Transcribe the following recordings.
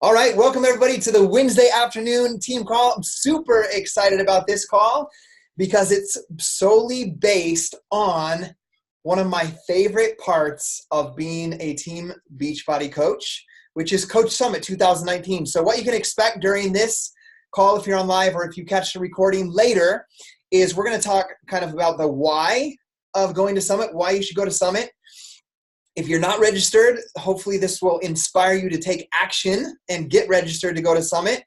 All right, welcome everybody to the Wednesday afternoon team call. I'm super excited about this call because it's solely based on one of my favorite parts of being a team Beachbody coach, which is Coach Summit 2019. So what you can expect during this call, if you're on live or if you catch the recording later, is we're going to talk kind of about the why of going to Summit, why you should go to Summit. If you're not registered, hopefully this will inspire you to take action and get registered to go to Summit.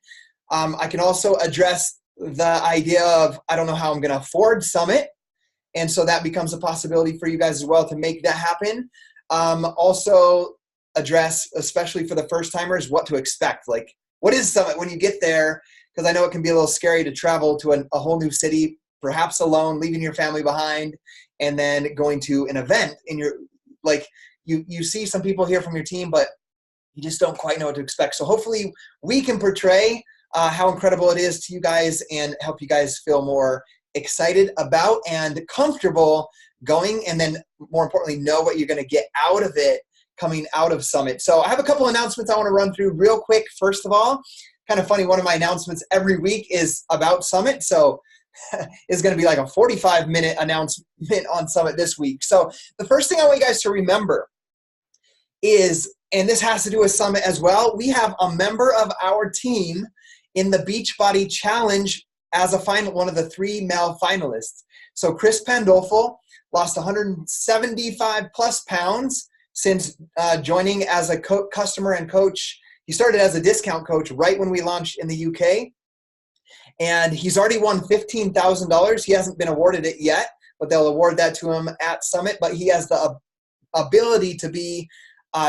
I can also address the idea of, I don't know how I'm going to afford Summit. And so that becomes a possibility for you guys as well to make that happen. Also address, especially for the first timers, what to expect. Like, what is Summit when you get there? Because I know it can be a little scary to travel to a whole new city, perhaps alone, leaving your family behind, and then going to an event in your, like, you see some people here from your team, but you just don't quite know what to expect. So hopefully we can portray how incredible it is to you guys and help you guys feel more excited about and comfortable going, and then more importantly, know what you're going to get out of it coming out of Summit. So I have a couple announcements I want to run through real quick. First of all, kind of funny, one of my announcements every week is about Summit. So is going to be like a 45-minute announcement on Summit this week. So the first thing I want you guys to remember is, and this has to do with Summit as well, we have a member of our team in the Beachbody Challenge as a one of the 3 male finalists. So Chris Pandolfo lost 175 plus pounds since joining as a customer and coach. He started as a discount coach right when we launched in the UK. And he's already won $15,000. He hasn't been awarded it yet, but they'll award that to him at Summit. But he has the ability to be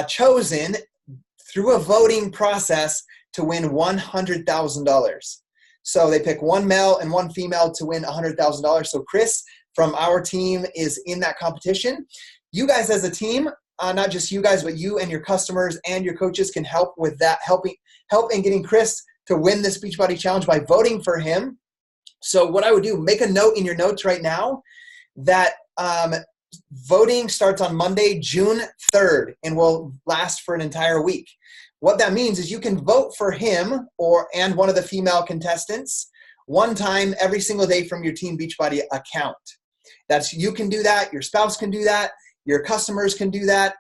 chosen through a voting process to win $100,000. So they pick 1 male and 1 female to win $100,000. So Chris from our team is in that competition. You guys as a team, not just you guys, but you and your customers and your coaches can help with that, help in getting Chris to win this Beachbody Challenge by voting for him. So what I would do, make a note in your notes right now that voting starts on Monday, June 3rd, and will last for an entire week. What that means is you can vote for him and one of the female contestants one time every single day from your Team Beachbody account. You can do that, your spouse can do that, your customers can do that.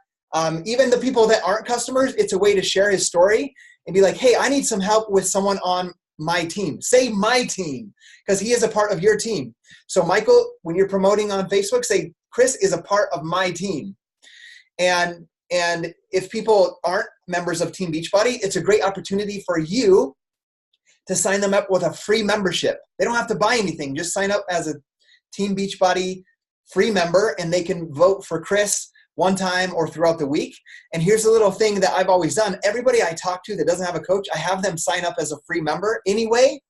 Even the people that aren't customers, it's a way to share his story and be like, hey, I need some help with someone on my team. Say my team, because he is a part of your team. So Michael, when you're promoting on Facebook, say, Chris is a part of my team. And if people aren't members of Team Beachbody, it's a great opportunity for you to sign them up with a free membership. They don't have to buy anything. Just sign up as a Team Beachbody free member, and they can vote for Chris one time or throughout the week. And here's a little thing that I've always done. Everybody I talk to that doesn't have a coach, I have them sign up as a free member anyway,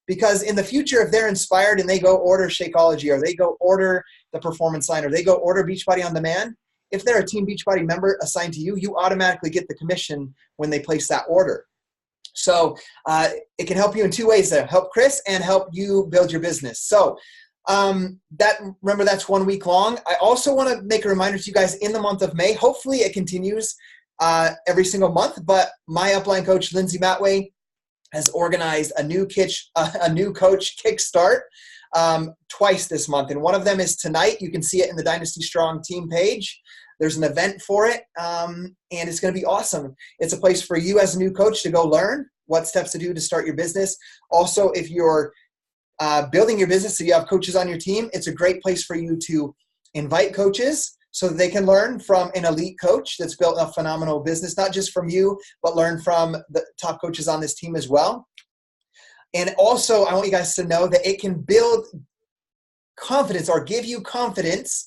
because in the future, if they're inspired and they go order Shakeology, or they go order the Performance Line, or they go order Beachbody On Demand, if they're a Team Beachbody member assigned to you, you automatically get the commission when they place that order. So it can help you in 2 ways there, help Chris and help you build your business. So remember, that's 1 week long. I also want to make a reminder to you guys in the month of May. Hopefully it continues every single month, but my upline coach, Lindsay Matway, has organized a new coach kickstart twice this month. And one of them is tonight. You can see it in the Dynasty Strong team page. There's an event for it, and it's going to be awesome. It's a place for you as a new coach to go learn what steps to do to start your business. Also, if you're building your business so you have coaches on your team, it's a great place for you to invite coaches so that they can learn from an elite coach that's built a phenomenal business, not just from you, but learn from the top coaches on this team as well. And also, I want you guys to know that it can build confidence or give you confidence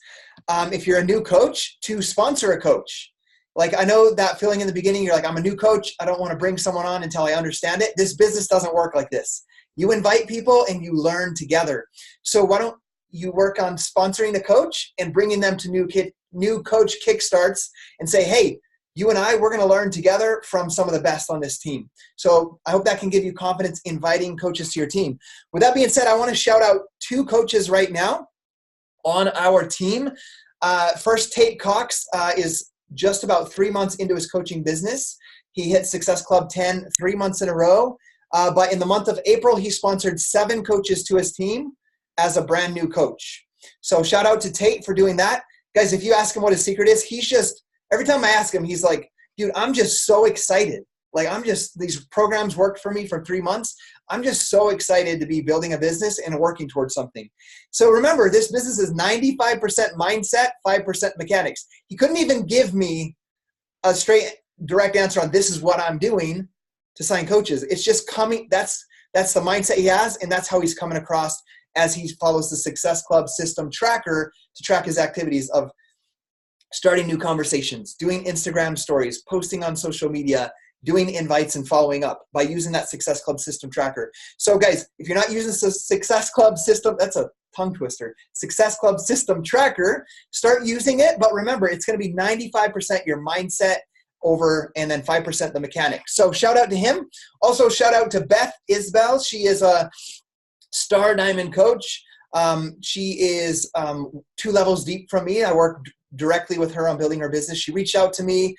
if you're a new coach to sponsor a coach. Like, I know that feeling in the beginning, you're like, I'm a new coach, I don't want to bring someone on until I understand it. This business doesn't work like this. You invite people and you learn together. So why don't you work on sponsoring a coach and bringing them to new coach kickstarts and say, hey, you and I, we're going to learn together from some of the best on this team. So I hope that can give you confidence inviting coaches to your team. With that being said, I want to shout out 2 coaches right now on our team. First, Tate Cox is just about 3 months into his coaching business. He hit Success Club 10 3 months in a row. But in the month of April, he sponsored 7 coaches to his team as a brand new coach. So shout out to Tate for doing that. Guys, if you ask him what his secret is, he's just, every time I ask him, he's like, dude, I'm just so excited. Like, these programs worked for me for 3 months. I'm just so excited to be building a business and working towards something. So remember, this business is 95% mindset, 5% mechanics. He couldn't even give me a straight, direct answer on this is what I'm doing to sign coaches. It's just coming. That's the mindset he has, and that's how he's coming across as he follows the Success Club system tracker to track his activities of starting new conversations, doing Instagram stories, posting on social media, doing invites and following up by using that Success Club system tracker. So guys, if you're not using the Success Club system, that's a tongue twister, Success Club system tracker, start using it. But remember, it's going to be 95% your mindset over, and then 5% the mechanics. So shout out to him. Also shout out to Beth Isbell. She is a Star Diamond coach. She is 2 levels deep from me. I work directly with her on building her business. She reached out to me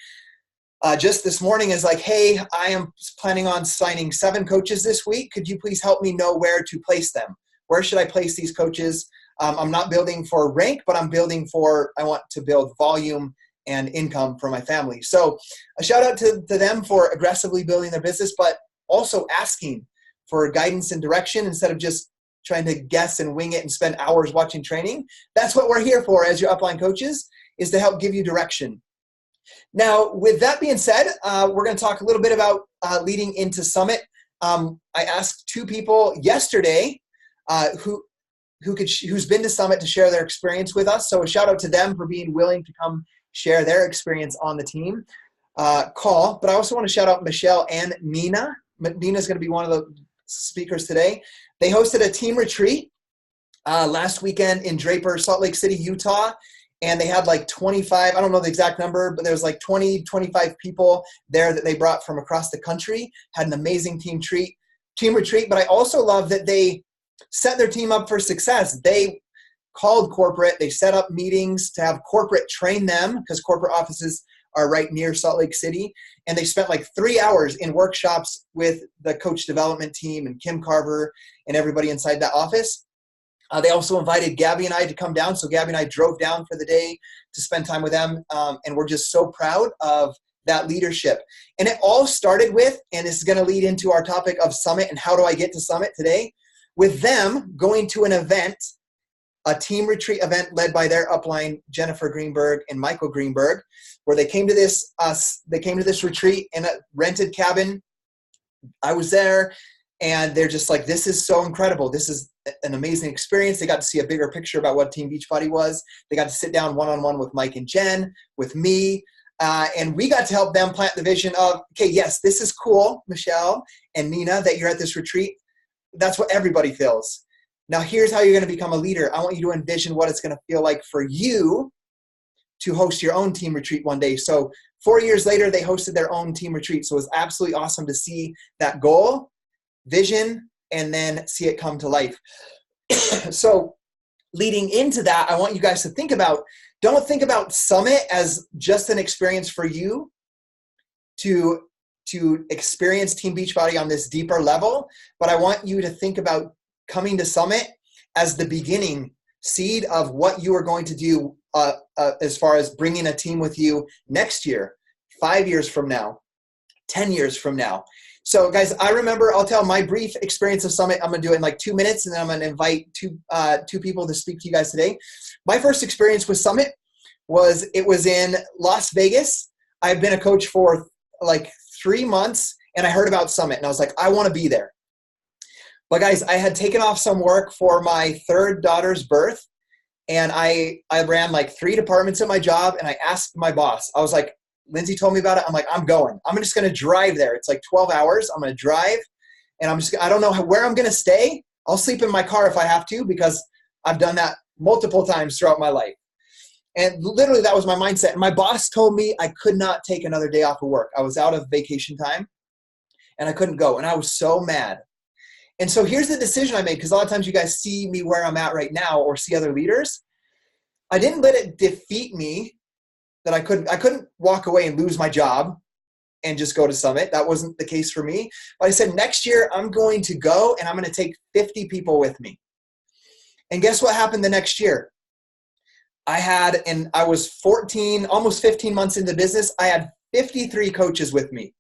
just this morning, is like, hey, I am planning on signing 7 coaches this week. Could you please help me know where to place them? Where should I place these coaches? I'm not building for rank, but I'm building for, I want to build volume and income for my family. So a shout out to them for aggressively building their business, but also asking for guidance and direction instead of just trying to guess and wing it and spend hours watching training. That's what we're here for as your upline coaches, is to help give you direction. Now, with that being said, we're going to talk a little bit about leading into Summit. I asked 2 people yesterday who's been to Summit to share their experience with us. So a shout out to them for being willing to come share their experience on the team call. But I also want to shout out Michelle and Nina. Nina's going to be one of the speakers today. They hosted a team retreat last weekend in Draper, Salt Lake City, Utah. And they had like 25, I don't know the exact number, but there was like 20, 25 people there that they brought from across the country, had an amazing team retreat. But I also love that they set their team up for success. They called corporate, they set up meetings to have corporate train them, because corporate offices are right near Salt Lake City. And they spent like 3 hours in workshops with the coach development team and Kim Carver and everybody inside that office. They also invited Gabby and I to come down. So Gabby and I drove down for the day to spend time with them. And we're just so proud of that leadership. And it all started with, and this is going to lead into our topic of Summit and how do I get to Summit today, with them going to an event, a team retreat event led by their upline, Jennifer Greenberg and Michael Greenberg, where they came to this retreat in a rented cabin. I was there. And they're just like, this is so incredible. This is an amazing experience. They got to see a bigger picture about what Team Beachbody was. They got to sit down one-on-one with Mike and Jen, with me. And we got to help them plant the vision of, okay, yes, this is cool, Michelle and Nina, that you're at this retreat. That's what everybody feels. Now, here's how you're going to become a leader. I want you to envision what it's going to feel like for you to host your own team retreat one day. So 4 years later, they hosted their own team retreat. So it was absolutely awesome to see that goal, vision, and then see it come to life. So leading into that, I want you guys to think about, don't think about Summit as just an experience for you to experience Team Beachbody on this deeper level, but I want you to think about coming to Summit as the beginning seed of what you are going to do as far as bringing a team with you next year, 5 years from now, 10 years from now. So guys, I remember, I'll tell my brief experience of Summit. I'm going to do it in like 2 minutes, and then I'm going to invite two people to speak to you guys today. My first experience with Summit was in Las Vegas. I've been a coach for like 3 months, and I heard about Summit, and I was like, I want to be there. But guys, I had taken off some work for my 3rd daughter's birth, and I ran like 3 departments at my job, and I asked my boss. I was like, Lindsay told me about it. I'm like, I'm going. I'm just going to drive there. It's like 12 hours. I'm going to drive, and I don't know where I'm going to stay. I'll sleep in my car if I have to, because I've done that multiple times throughout my life. And literally that was my mindset. And my boss told me I could not take another day off of work. I was out of vacation time, and I couldn't go. And I was so mad. And so here's the decision I made, because a lot of times you guys see me where I'm at right now or see other leaders. I didn't let it defeat me that I couldn't walk away and lose my job and just go to Summit. That wasn't the case for me. But I said, next year I'm going to go and I'm going to take 50 people with me. And guess what happened the next year? I was 14, almost 15 months into business. I had 53 coaches with me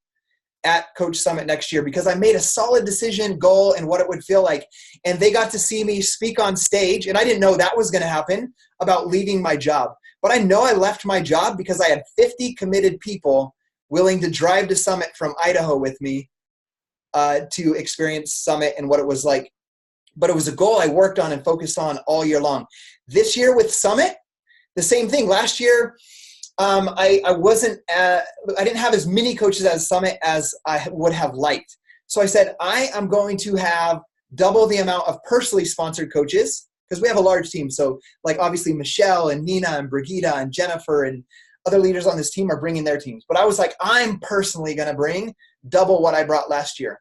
at Coach Summit next year because I made a solid decision, goal, and what it would feel like. And they got to see me speak on stage. And I didn't know that was going to happen about leaving my job. But I know I left my job because I had 50 committed people willing to drive to Summit from Idaho with me to experience Summit and what it was like. But it was a goal I worked on and focused on all year long. This year with Summit, the same thing. Last year, I didn't have as many coaches at Summit as I would have liked. So I said, I am going to have double the amount of personally sponsored coaches because we have a large team. So like obviously Michelle and Nina and Brigitte and Jennifer and other leaders on this team are bringing their teams. But I was like, I'm personally going to bring double what I brought last year.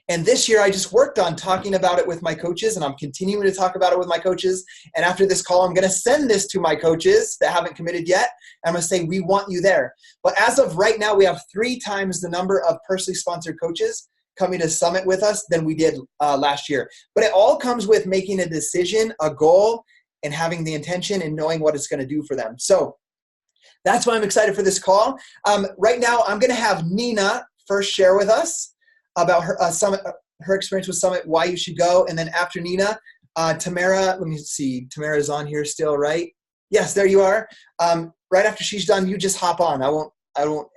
And this year I just worked on talking about it with my coaches, and I'm continuing to talk about it with my coaches. And after this call, I'm going to send this to my coaches that haven't committed yet. And I'm going to say, we want you there. But as of right now, we have 3 times the number of personally sponsored coaches coming to Summit with us than we did last year. But it all comes with making a decision, a goal, and having the intention and knowing what it's going to do for them. So that's why I'm excited for this call. Right now, I'm going to have Nina first share with us about her Summit, her experience with Summit, why you should go. And then after Nina, Tamara, let me see, Tamara's on here still, right? Yes, there you are. Right after she's done, you just hop on. I won't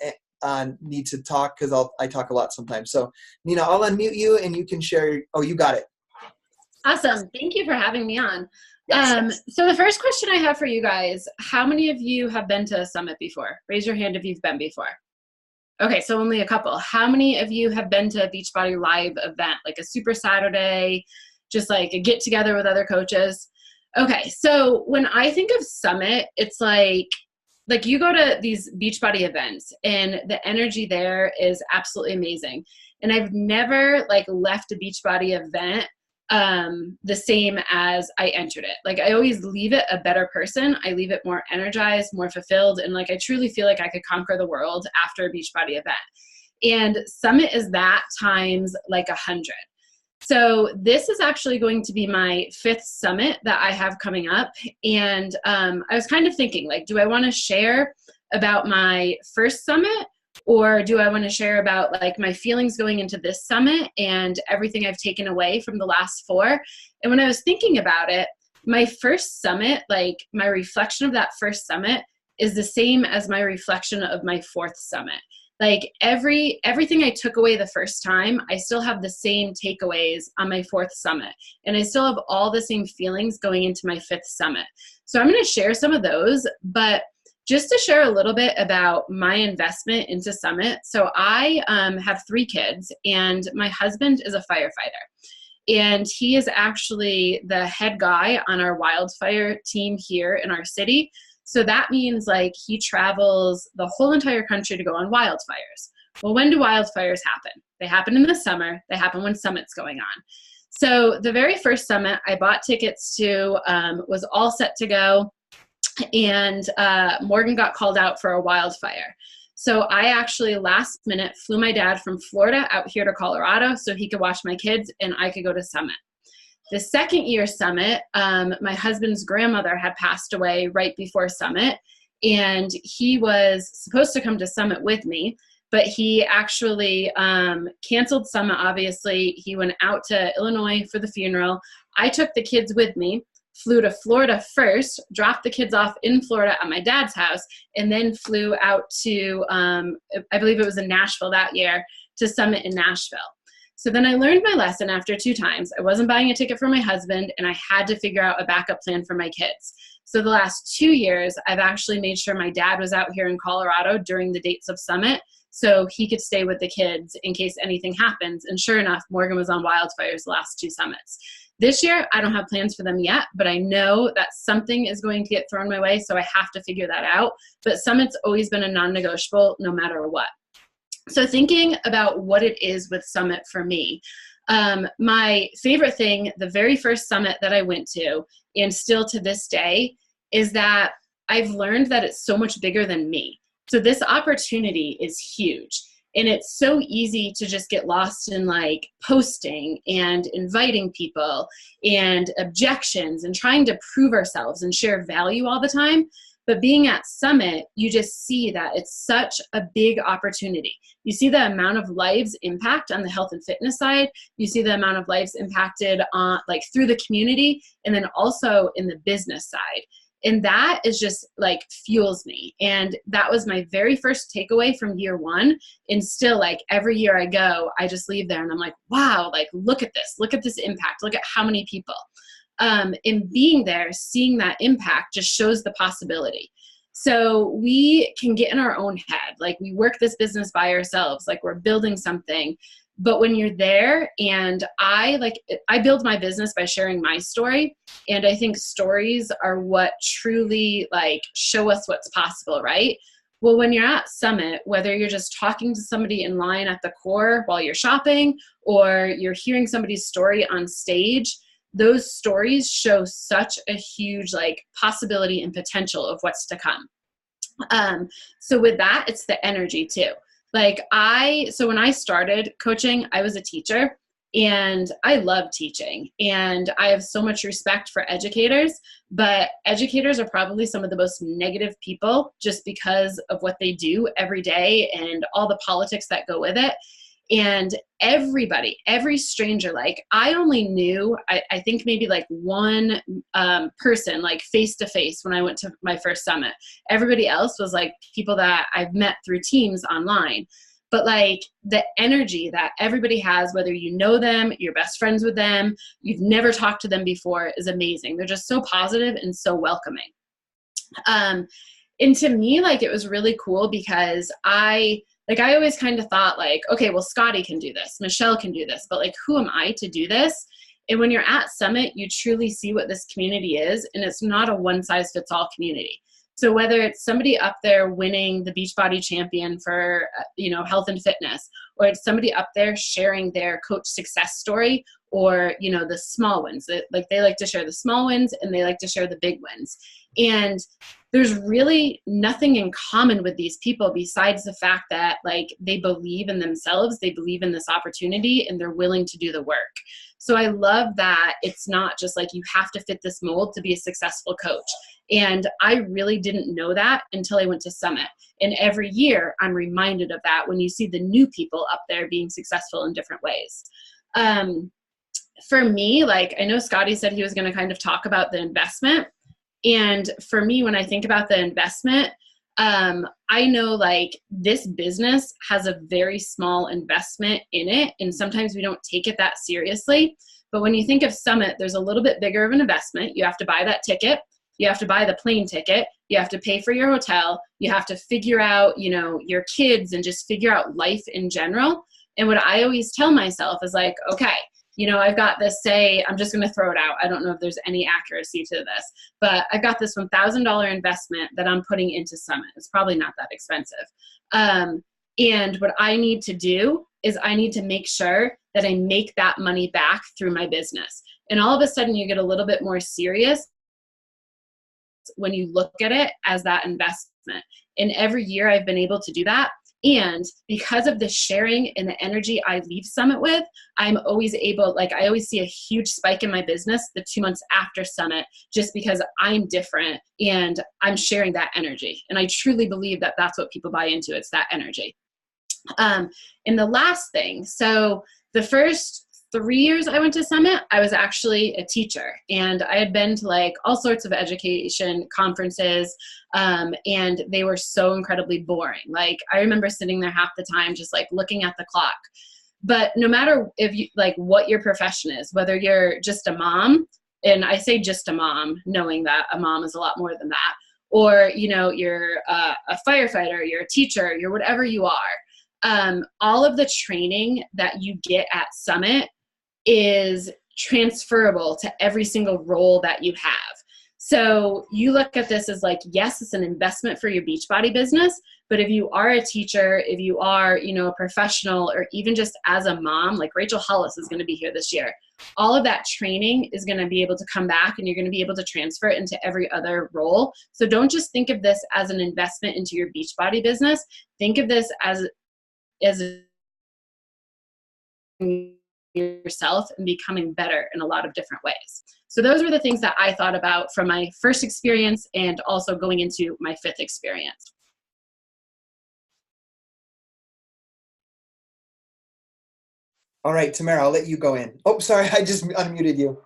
need to talk because I talk a lot sometimes. So Nina, I'll unmute you and you can share. Oh, you got it. Awesome. Thank you for having me on. Yes. So the first question I have for you guys, how many of you have been to a Summit before? Raise your hand if you've been before. Okay, so only a couple. How many of you have been to a Beachbody Live event, like a Super Saturday, just like a get together with other coaches? Okay, so when I think of Summit, it's like you go to these Beachbody events and the energy there is absolutely amazing. And I've never left a Beachbody event the same as I entered it. Like I always leave it a better person. I leave it more energized, more fulfilled. And I truly feel like I could conquer the world after a Beachbody event. And Summit is that times 100. So this is actually going to be my 5th Summit that I have coming up. And I was kind of thinking do I want to share about my first Summit? Or do I want to share about my feelings going into this Summit and everything I've taken away from the last 4? And when I was thinking about it, my first Summit, my reflection of that first Summit is the same as my reflection of my 4th Summit. Everything I took away the first time, I still have the same takeaways on my 4th Summit. And I still have all the same feelings going into my 5th Summit. So I'm going to share some of those, but just to share a little bit about my investment into Summit. So I have 3 kids, and my husband is a firefighter. And he is actually the head guy on our wildfire team here in our city. So that means he travels the whole entire country to go on wildfires. Well, when do wildfires happen? They happen in the summer. They happen when Summit's going on. So the very first Summit I bought tickets to was all set to go. And Morgan got called out for a wildfire. So I actually last minute flew my dad from Florida out here to Colorado so he could watch my kids and I could go to Summit. The second year Summit, my husband's grandmother had passed away right before Summit, and he was supposed to come to Summit with me, but he actually canceled Summit, obviously. He went out to Illinois for the funeral. I took the kids with me, flew to Florida first, dropped the kids off in Florida at my dad's house, and then flew out to, I believe it was in Nashville that year, to Summit in Nashville. So then I learned my lesson after 2 times. I wasn't buying a ticket for my husband, and I had to figure out a backup plan for my kids. So the last 2 years, I've actually made sure my dad was out here in Colorado during the dates of Summit so he could stay with the kids in case anything happens. And sure enough, Morgan was on wildfires the last 2 summits. This year, I don't have plans for them yet, but I know that something is going to get thrown my way, so I have to figure that out. But Summit's always been a non-negotiable no matter what. So thinking about what it is with Summit for me, my favorite thing, the very first Summit that I went to, and still to this day, is that I've learned that it's so much bigger than me. So this opportunity is huge. And it's so easy to just get lost in like posting and inviting people and objections and trying to prove ourselves and share value all the time. But being at Summit, you just see that it's such a big opportunity. You see the amount of lives impact on the health and fitness side. You see the amount of lives impacted on like through the community, and then also in the business side. And that is just like fuels me. And that was my very first takeaway from year one. And still like every year I go, I just leave there and I'm like, wow, like look at this impact. Look at how many people. And being there, seeing that impact just shows the possibility. So we can get in our own head. Like we work this business by ourselves, like we're building something. But when you're there, and I build my business by sharing my story. And I think stories are what truly like show us what's possible, right? Well, when you're at Summit, whether you're just talking to somebody in line at the core while you're shopping, or you're hearing somebody's story on stage, those stories show such a huge like possibility and potential of what's to come. So with that, it's the energy too. So when I started coaching, I was a teacher and I love teaching and I have so much respect for educators, but educators are probably some of the most negative people just because of what they do every day and all the politics that go with it. And everybody, every stranger, like I only knew, I think maybe like one person, like face to face when I went to my first summit. Everybody else was like people that I've met through Teams online. But like the energy that everybody has, whether you know them, you're best friends with them, you've never talked to them before, is amazing. They're just so positive and so welcoming. And to me, like it was really cool because I always kind of thought like, okay, well, Scotty can do this, Michelle can do this, but like, who am I to do this? And when you're at Summit, you truly see what this community is, and it's not a one size fits all community. So whether it's somebody up there winning the Beachbody champion for, health and fitness, or it's somebody up there sharing their coach success story, or, the small wins, they like to share the small wins and they like to share the big wins. And there's really nothing in common with these people besides the fact that like they believe in themselves, they believe in this opportunity, and they're willing to do the work. So I love that it's not just like you have to fit this mold to be a successful coach. And I really didn't know that until I went to Summit. And every year I'm reminded of that when you see the new people up there being successful in different ways. For me, like I know Scotty said he was going to kind of talk about the investment. And for me, when I think about the investment, I know like this business has a very small investment in it. And sometimes we don't take it that seriously. But when you think of Summit, there's a little bit bigger of an investment. You have to buy that ticket. You have to buy the plane ticket. You have to pay for your hotel. You have to figure out, your kids and just figure out life in general. And what I always tell myself is like, okay, I've got this, I'm just going to throw it out. I don't know if there's any accuracy to this, but I've got this $1,000 investment that I'm putting into Summit. It's probably not that expensive. And what I need to do is I need to make sure that I make that money back through my business. And all of a sudden you get a little bit more serious when you look at it as that investment. And every year I've been able to do that. And because of the sharing and the energy I leave Summit with, I'm always able, I always see a huge spike in my business the 2 months after Summit, just because I'm different and I'm sharing that energy. And I truly believe that that's what people buy into. It's that energy. And the last thing, so the first 3 years I went to Summit, I was actually a teacher, and I had been to all sorts of education conferences, and they were so incredibly boring. I remember sitting there half the time just looking at the clock. But no matter if you what your profession is, whether you're just a mom, and I say just a mom, knowing that a mom is a lot more than that, or you're a firefighter, you're a teacher, you're whatever you are, all of the training that you get at Summit is transferable to every single role that you have. So you look at this as like, yes, it's an investment for your Beachbody business, but if you are a teacher, if you are, a professional, or even just as a mom, like Rachel Hollis is going to be here this year, all of that training is going to be able to come back and you're going to be able to transfer it into every other role. So don't just think of this as an investment into your Beachbody business. Think of this as yourself and becoming better in a lot of different ways. So those were the things that I thought about from my first experience and also going into my fifth experience. All right, Tamara, I'll let you go in. Oh, sorry, I just unmuted you.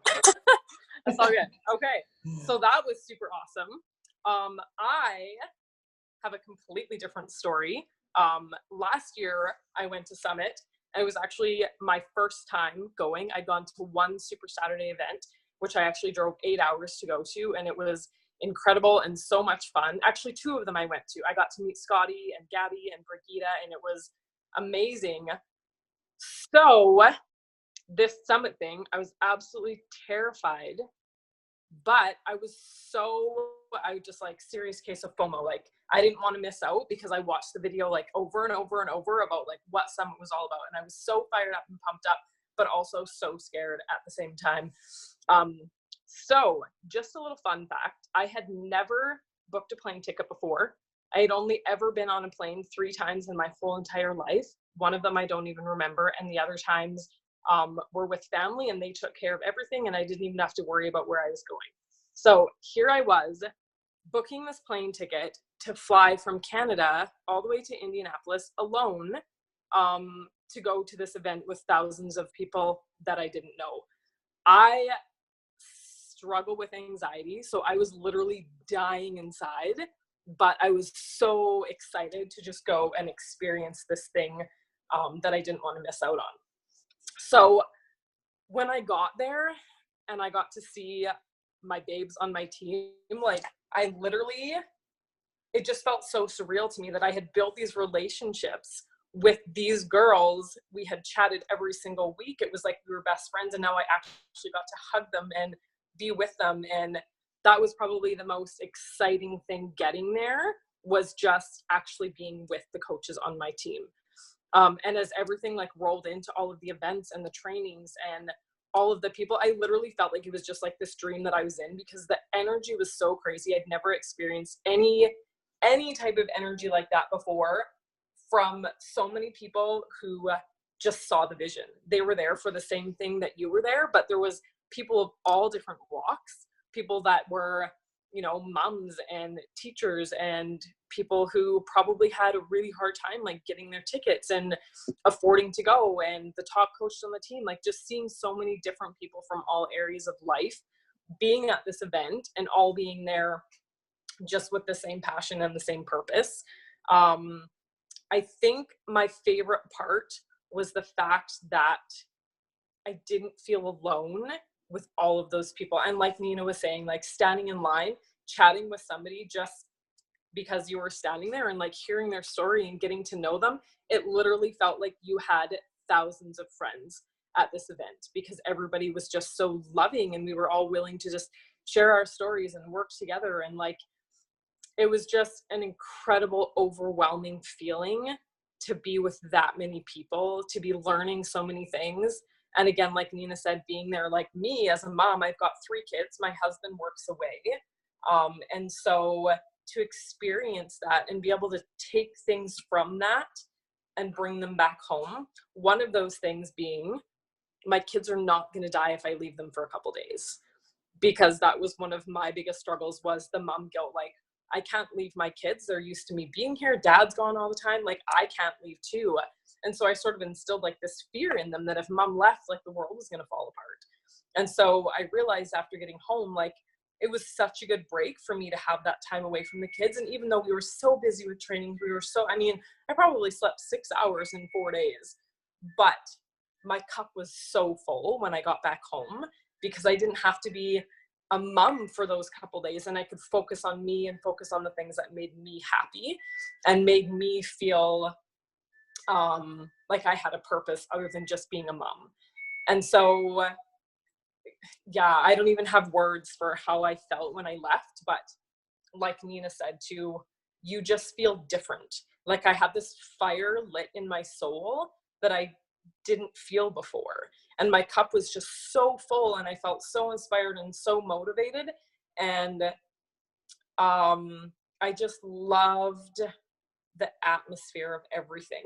That's all good. Okay, so that was super awesome. I have a completely different story. Last year, I went to Summit, and it was actually my first time going. I'd gone to one Super Saturday event, which I actually drove 8 hours to go to, and it was incredible and so much fun. Actually, 2 of them I went to. I got to meet Scotty and Gabby and Brigitte, and it was amazing. So this Summit thing, I was absolutely terrified, but I just like serious case of FOMO. Like I didn't want to miss out because I watched the video like over and over and over about like what Summit was all about. And I was so fired up and pumped up, but also so scared at the same time. So just a little fun fact, I had never booked a plane ticket before. I had only ever been on a plane 3 times in my whole entire life. One of them I don't even remember. And the other times were with family and they took care of everything and I didn't even have to worry about where I was going. So here I was booking this plane ticket to fly from Canada all the way to Indianapolis alone to go to this event with thousands of people that I didn't know. I struggle with anxiety, so I was literally dying inside, but I was so excited to just go and experience this thing that I didn't want to miss out on. So when I got there and I got to see my babes on my team, like I literally, it just felt so surreal to me that I had built these relationships with these girls. We had chatted every single week. It was like we were best friends, and now I actually got to hug them and be with them. And that was probably the most exciting thing getting there, was just actually being with the coaches on my team. And as everything like rolled into all of the events and the trainings and all of the people, I literally felt like it was just like this dream that I was in, because the energy was so crazy. I'd never experienced any type of energy like that before, from so many people who just saw the vision. They were there for the same thing that you were there, but there was people of all different walks, people that were, moms and teachers and people who probably had a really hard time like getting their tickets and affording to go, and the top coach on the team, like just seeing so many different people from all areas of life being at this event and all being there just with the same passion and the same purpose. I think my favorite part was the fact that I didn't feel alone with all of those people. And like Nina was saying, like standing in line, chatting with somebody just because you were standing there and like hearing their story and getting to know them, it literally felt like you had thousands of friends at this event, because everybody was just so loving and we were all willing to just share our stories and work together. And like, it was just an incredible, overwhelming feeling to be with that many people, to be learning so many things. And again, like Nina said, being there, like me as a mom, I've got 3 kids, my husband works away. And so to experience that and be able to take things from that and bring them back home, one of those things being, my kids are not going to die if I leave them for a couple days, because that was one of my biggest struggles, was the mom guilt. Like, I can't leave my kids. They're used to me being here. Dad's gone all the time. Like, I can't leave too. And so I sort of instilled like this fear in them that if mom left, like the world was going to fall apart. And so I realized after getting home, like it was such a good break for me to have that time away from the kids. And even though we were so busy with training, I probably slept 6 hours in 4 days, but my cup was so full when I got back home, because I didn't have to be a mom for those couple days, and I could focus on me and focus on the things that made me happy and made me feel like I had a purpose other than just being a mom. And so yeah, I don't even have words for how I felt when I left, but like Nina said too, you just feel different. Like I had this fire lit in my soul that I didn't feel before. And my cup was just so full and I felt so inspired and so motivated. And I just loved the atmosphere of everything.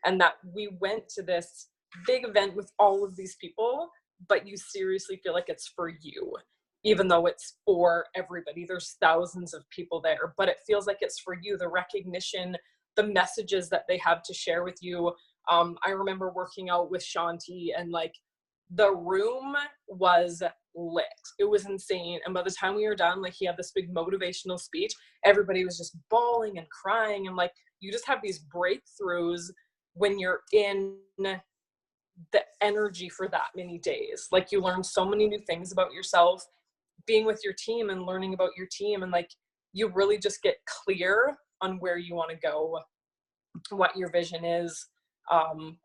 And that we went to this big event with all of these people, but you seriously feel like it's for you, even though it's for everybody. There's thousands of people there, but it feels like it's for you. The recognition, the messages that they have to share with you. I remember working out with Shanti and like the room was lit. It was insane. And by the time we were done, like he had this big motivational speech, everybody was just bawling and crying. And like, you just have these breakthroughs when you're in the energy for that many days. Like you learn so many new things about yourself, being with your team and learning about your team. And like, you really just get clear on where you want to go, what your vision is,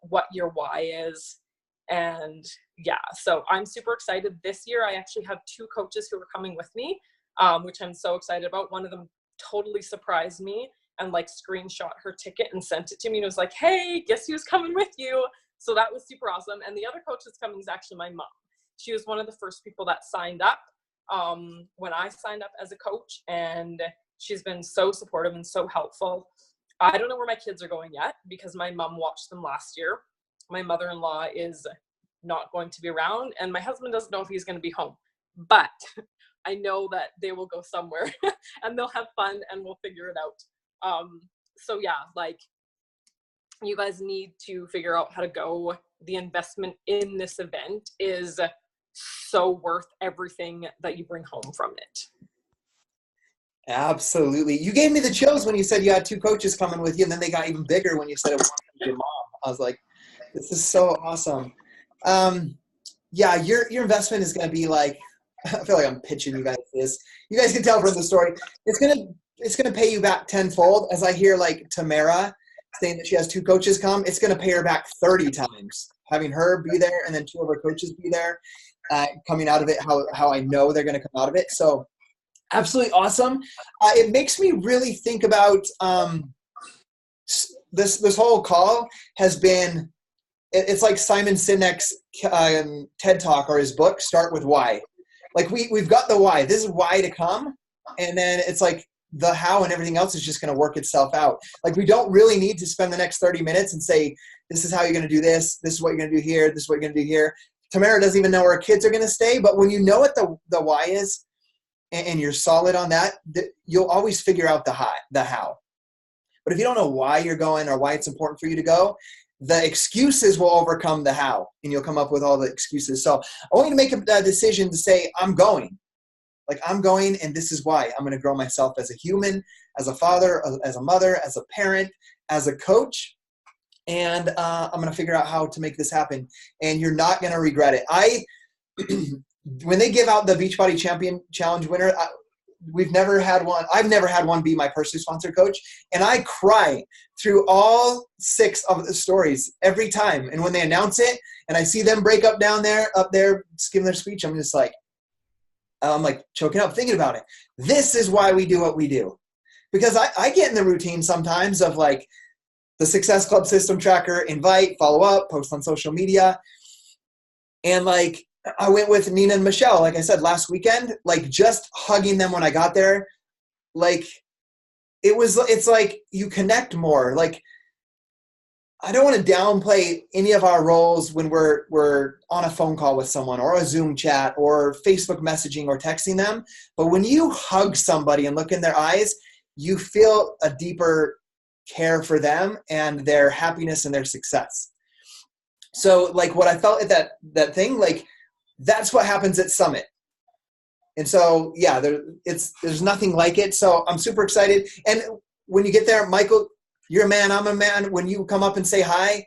what your why is. And yeah, so I'm super excited. This year, I actually have 2 coaches who are coming with me, which I'm so excited about. One of them totally surprised me and like screenshot her ticket and sent it to me and was like, hey, guess who's coming with you? So that was super awesome. And the other coach that's coming is actually my mom. She was one of the first people that signed up when I signed up as a coach, and she's been so supportive and so helpful. I don't know where my kids are going yet because my mom watched them last year. My mother-in-law is not going to be around, and my husband doesn't know if he's going to be home, but I know that they will go somewhere and they'll have fun and we'll figure it out. So yeah, like you guys need to figure out how to go. The investment in this event is so worth everything that you bring home from it. Absolutely. You gave me the chills when you said you had 2 coaches coming with you, and then they got even bigger when you said it was your mom. I was like, this is so awesome. Yeah, your investment is going to be like, I feel like I'm pitching you guys this. You guys can tell from the story. It's going to pay you back tenfold. As I hear like Tamara saying that she has 2 coaches come, it's going to pay her back 30 times. Having her be there and then 2 of her coaches be there, coming out of it, how I know they're going to come out of it. So absolutely awesome. It makes me really think about this whole call has been, it's like Simon Sinek's TED Talk or his book, Start With Why. Like we've got the why. This is why to come. And then it's like the how and everything else is just going to work itself out. Like we don't really need to spend the next 30 minutes and say, this is how you're going to do this. This is what you're going to do here. This is what you're going to do here. Tamara doesn't even know where her kids are going to stay. But when you know what the why is and you're solid on that, you'll always figure out the how. But if you don't know why you're going or why it's important for you to go, the excuses will overcome the how, and you'll come up with all the excuses. So I want you to make a decision to say, I'm going. Like I'm going, and this is why. I'm going to grow myself as a human, as a father, as a mother, as a parent, as a coach. And I'm going to figure out how to make this happen. And you're not going to regret it. When they give out the Beachbody Champion Challenge winner, we've never had one. I've never had one be my personally sponsored coach. And I cry through all 6 of the stories every time. And when they announce it and I see them break up there, just giving their speech, I'm just like, choking up thinking about it. This is why we do what we do. Because I get in the routine sometimes of like the Success Club system tracker, invite, follow up, post on social media. And like, I went with Nina and Michelle, like I said, last weekend, like just hugging them when I got there. Like it's like you connect more. Like I don't want to downplay any of our roles when we're on a phone call with someone or a Zoom chat or Facebook messaging or texting them. But when you hug somebody and look in their eyes, you feel a deeper care for them and their happiness and their success. So like what I felt at that thing, like that's what happens at Summit. And so, yeah, there's nothing like it. So I'm super excited. And when you get there, Michael, you're a man, I'm a man. When you come up and say hi,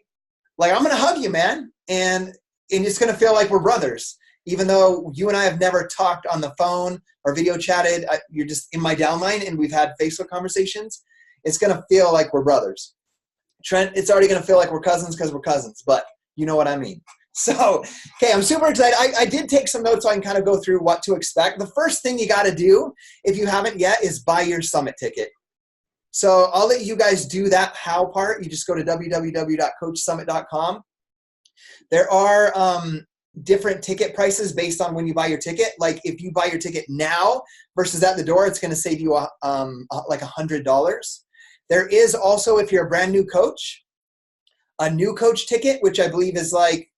like I'm going to hug you, man. And it's going to feel like we're brothers. Even though you and I have never talked on the phone or video chatted, you're just in my downline and we've had Facebook conversations. It's going to feel like we're brothers. Trent, it's already going to feel like we're cousins because we're cousins, but you know what I mean. So, okay, I'm super excited. I did take some notes so I can kind of go through what to expect. The first thing you got to do, if you haven't yet, is buy your summit ticket. So I'll let you guys do that how part. You just go to www.coachsummit.com. There are different ticket prices based on when you buy your ticket. Like if you buy your ticket now versus at the door, it's going to save you like $100. There is also, if you're a brand new coach, a new coach ticket, which I believe is like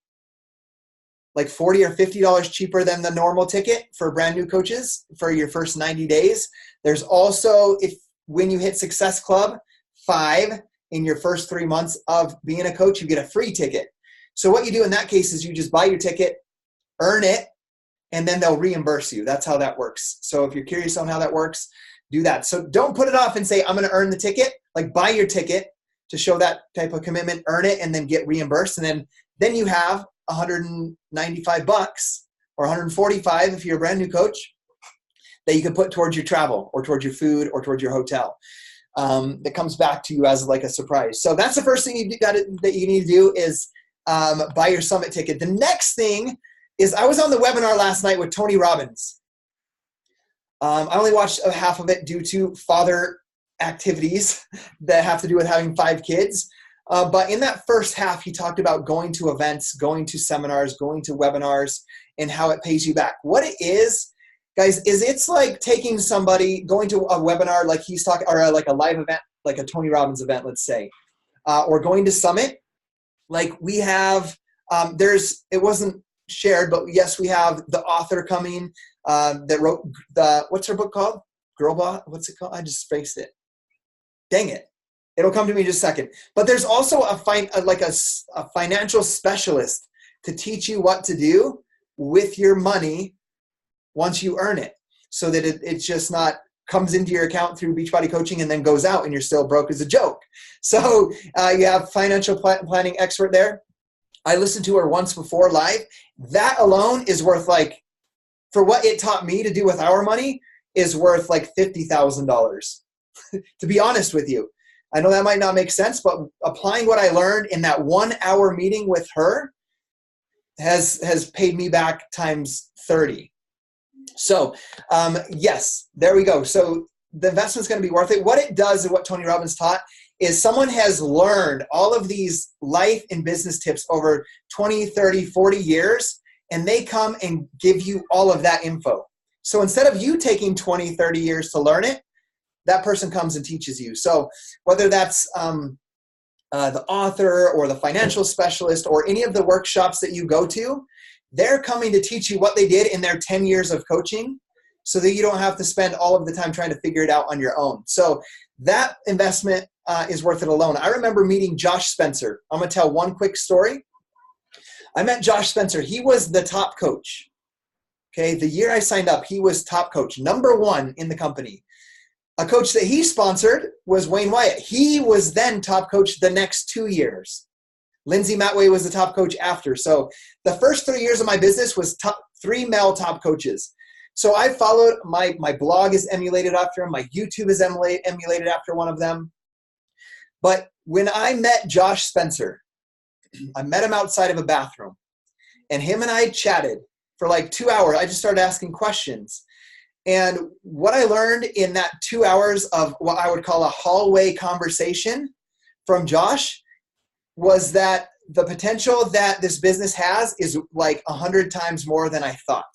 $40 or $50 cheaper than the normal ticket for brand new coaches for your first 90 days. There's also, when you hit Success Club 5 in your first 3 months of being a coach, you get a free ticket. So what you do in that case is you just buy your ticket, earn it, and then they'll reimburse you. That's how that works. So if you're curious on how that works, do that. So don't put it off and say, I'm going to earn the ticket. Like buy your ticket to show that type of commitment, earn it, and then get reimbursed. And then you have $195 or $145 if you're a brand new coach that you can put towards your travel or towards your food or towards your hotel. That comes back to you as like a surprise. So that's the first thing that you need to do is buy your summit ticket. The next thing is I was on the webinar last night with Tony Robbins. I only watched half of it due to father activities that have to do with having 5 kids. But in that first half, he talked about going to events, going to seminars, going to webinars, and how it pays you back. What it is, guys, is it's like taking somebody, going to a webinar like he's talking, or like a live event, like a Tony Robbins event, let's say, or going to Summit. Like we have, it wasn't shared, but yes, we have the author coming that wrote what's her book called? Girlbot? What's it called? I just spaced it. Dang it. It'll come to me in just a second. But there's also a financial specialist to teach you what to do with your money once you earn it, so that it's just not comes into your account through Beachbody coaching and then goes out and you're still broke as a joke. So you have financial planning expert there. I listened to her once before live. That alone is worth for what it taught me to do with our money is worth like $50,000. To be honest with you. I know that might not make sense, but applying what I learned in that 1 hour meeting with her has paid me back times 30. So yes, there we go. So the investment's going to be worth it. What it does and what Tony Robbins taught is someone has learned all of these life and business tips over 20, 30, 40 years, and they come and give you all of that info. So instead of you taking 20, 30 years to learn it, that person comes and teaches you. So whether that's the author or the financial specialist or any of the workshops that you go to, they're coming to teach you what they did in their 10 years of coaching so that you don't have to spend all of the time trying to figure it out on your own. So that investment is worth it alone. I remember meeting Josh Spencer. I'm going to tell one quick story. I met Josh Spencer. He was the top coach. Okay, the year I signed up, he was top coach, #1 in the company. A coach that he sponsored was Wayne Wyatt. He was then top coach the next 2 years. Lindsay Matway was the top coach after. So the first 3 years of my business was 3 male top coaches. So I followed, my blog is emulated after him. My YouTube is emulated after one of them. But when I met Josh Spencer, I met him outside of a bathroom. And him and I chatted for like 2 hours. I just started asking questions. And what I learned in that 2 hours of what I would call a hallway conversation from Josh was that the potential that this business has is like 100 times more than I thought.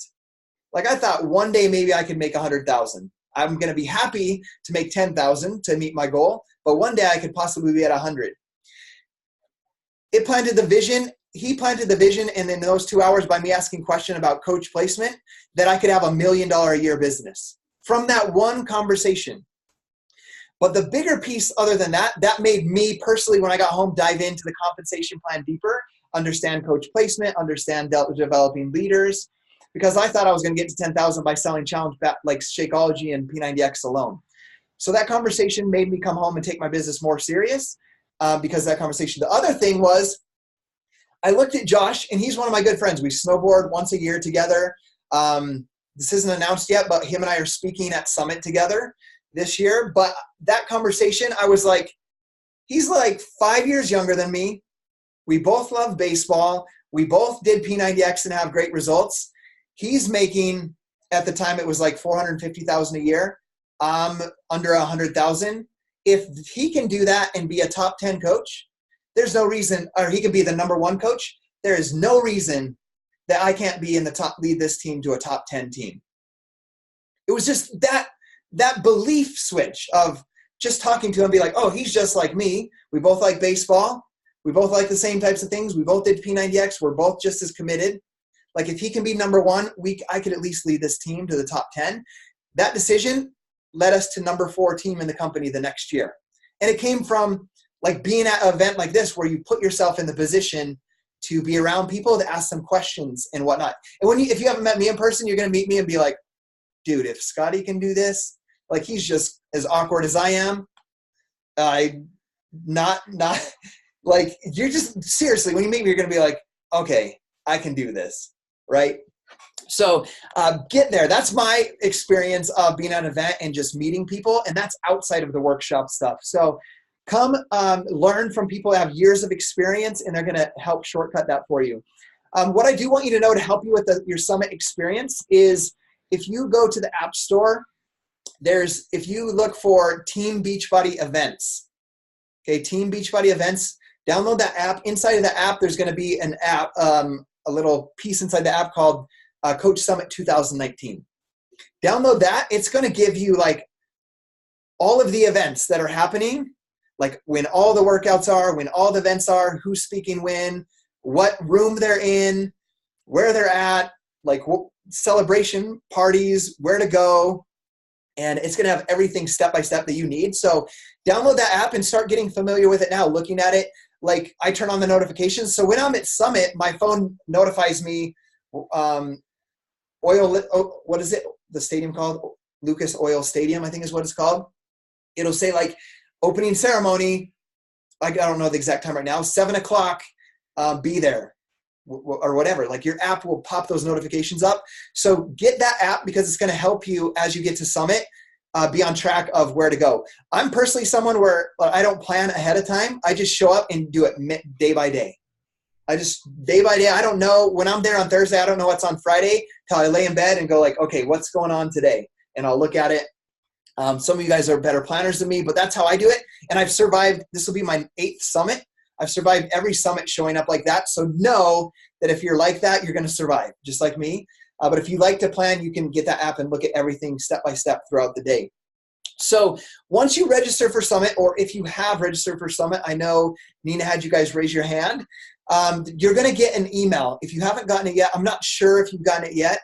Like I thought one day maybe I could make 100,000. I'm going to be happy to make 10,000 to meet my goal, but one day I could possibly be at 100. It planted the vision. He planted the vision, and in those 2 hours, by me asking questions about coach placement, that I could have $1 million a year business from that one conversation. But the bigger piece other than that, that made me personally, when I got home, dive into the compensation plan deeper, understand coach placement, understand developing leaders, because I thought I was going to get to 10,000 by selling challenge like Shakeology and P90X alone. So that conversation made me come home and take my business more serious because of that conversation. The other thing was, I looked at Josh, and he's one of my good friends. We snowboard once a year together. This isn't announced yet, but him and I are speaking at Summit together this year. But that conversation, I was like, he's like 5 years younger than me. We both love baseball. We both did P90X and have great results. He's making, at the time it was like $450,000 a year. Under 100,000. If he can do that and be a top 10 coach, there's no reason, or he can be the number 1 coach. There is no reason that I can't be in the top, lead this team to a top 10 team. It was just that belief switch of just talking to him, be like, oh, he's just like me. We both like baseball. We both like the same types of things. We both did P90X. We're both just as committed. Like if he can be number 1, I could at least lead this team to the top 10. That decision led us to number 4 team in the company the next year. And it came from like being at an event like this where you put yourself in the position to be around people, to ask them questions and whatnot. And if you haven't met me in person, you're going to meet me and be like, dude, if Scotty can do this, like he's just as awkward as I am. Not like, you're just, seriously, when you meet me, you're going to be like, okay, I can do this, right? So get there. That's my experience of being at an event and just meeting people, and that's outside of the workshop stuff. So come learn from people that have years of experience, and they're going to help shortcut that for you. What I do want you to know to help you with your summit experience is if you go to the App Store, if you look for Team Beachbody Events, okay, Team Beachbody Events, download that app. Inside of the app, there's going to be an app, a little piece inside the app called Coach Summit 2019. Download that. It's going to give you like all of the events that are happening, like when all the workouts are, when all the events are, who's speaking when, what room they're in, where they're at, like celebration parties, where to go. And it's going to have everything step by step that you need. So download that app and start getting familiar with it now, looking at it. Like I turn on the notifications. So when I'm at Summit, my phone notifies me, what is it? The stadium called? Lucas Oil Stadium, I think is what it's called. It'll say like opening ceremony. I don't know the exact time right now, 7 o'clock, be there or whatever. Like your app will pop those notifications up. So get that app because it's going to help you as you get to Summit, be on track of where to go. I'm personally someone where I don't plan ahead of time. I just show up and do it day by day. I just day by day. I don't know when I'm there on Thursday. I don't know what's on Friday till I lay in bed and go like, okay, what's going on today? And I'll look at it. Some of you guys are better planners than me, but that's how I do it. And I've survived. This will be my 8th summit. I've survived every summit showing up like that. So know that if you're like that, you're going to survive just like me. But if you like to plan, you can get that app and look at everything step by step throughout the day. So once you register for Summit, or if you have registered for Summit, I know Nina had you guys raise your hand. You're going to get an email. If you haven't gotten it yet, I'm not sure if you've gotten it yet,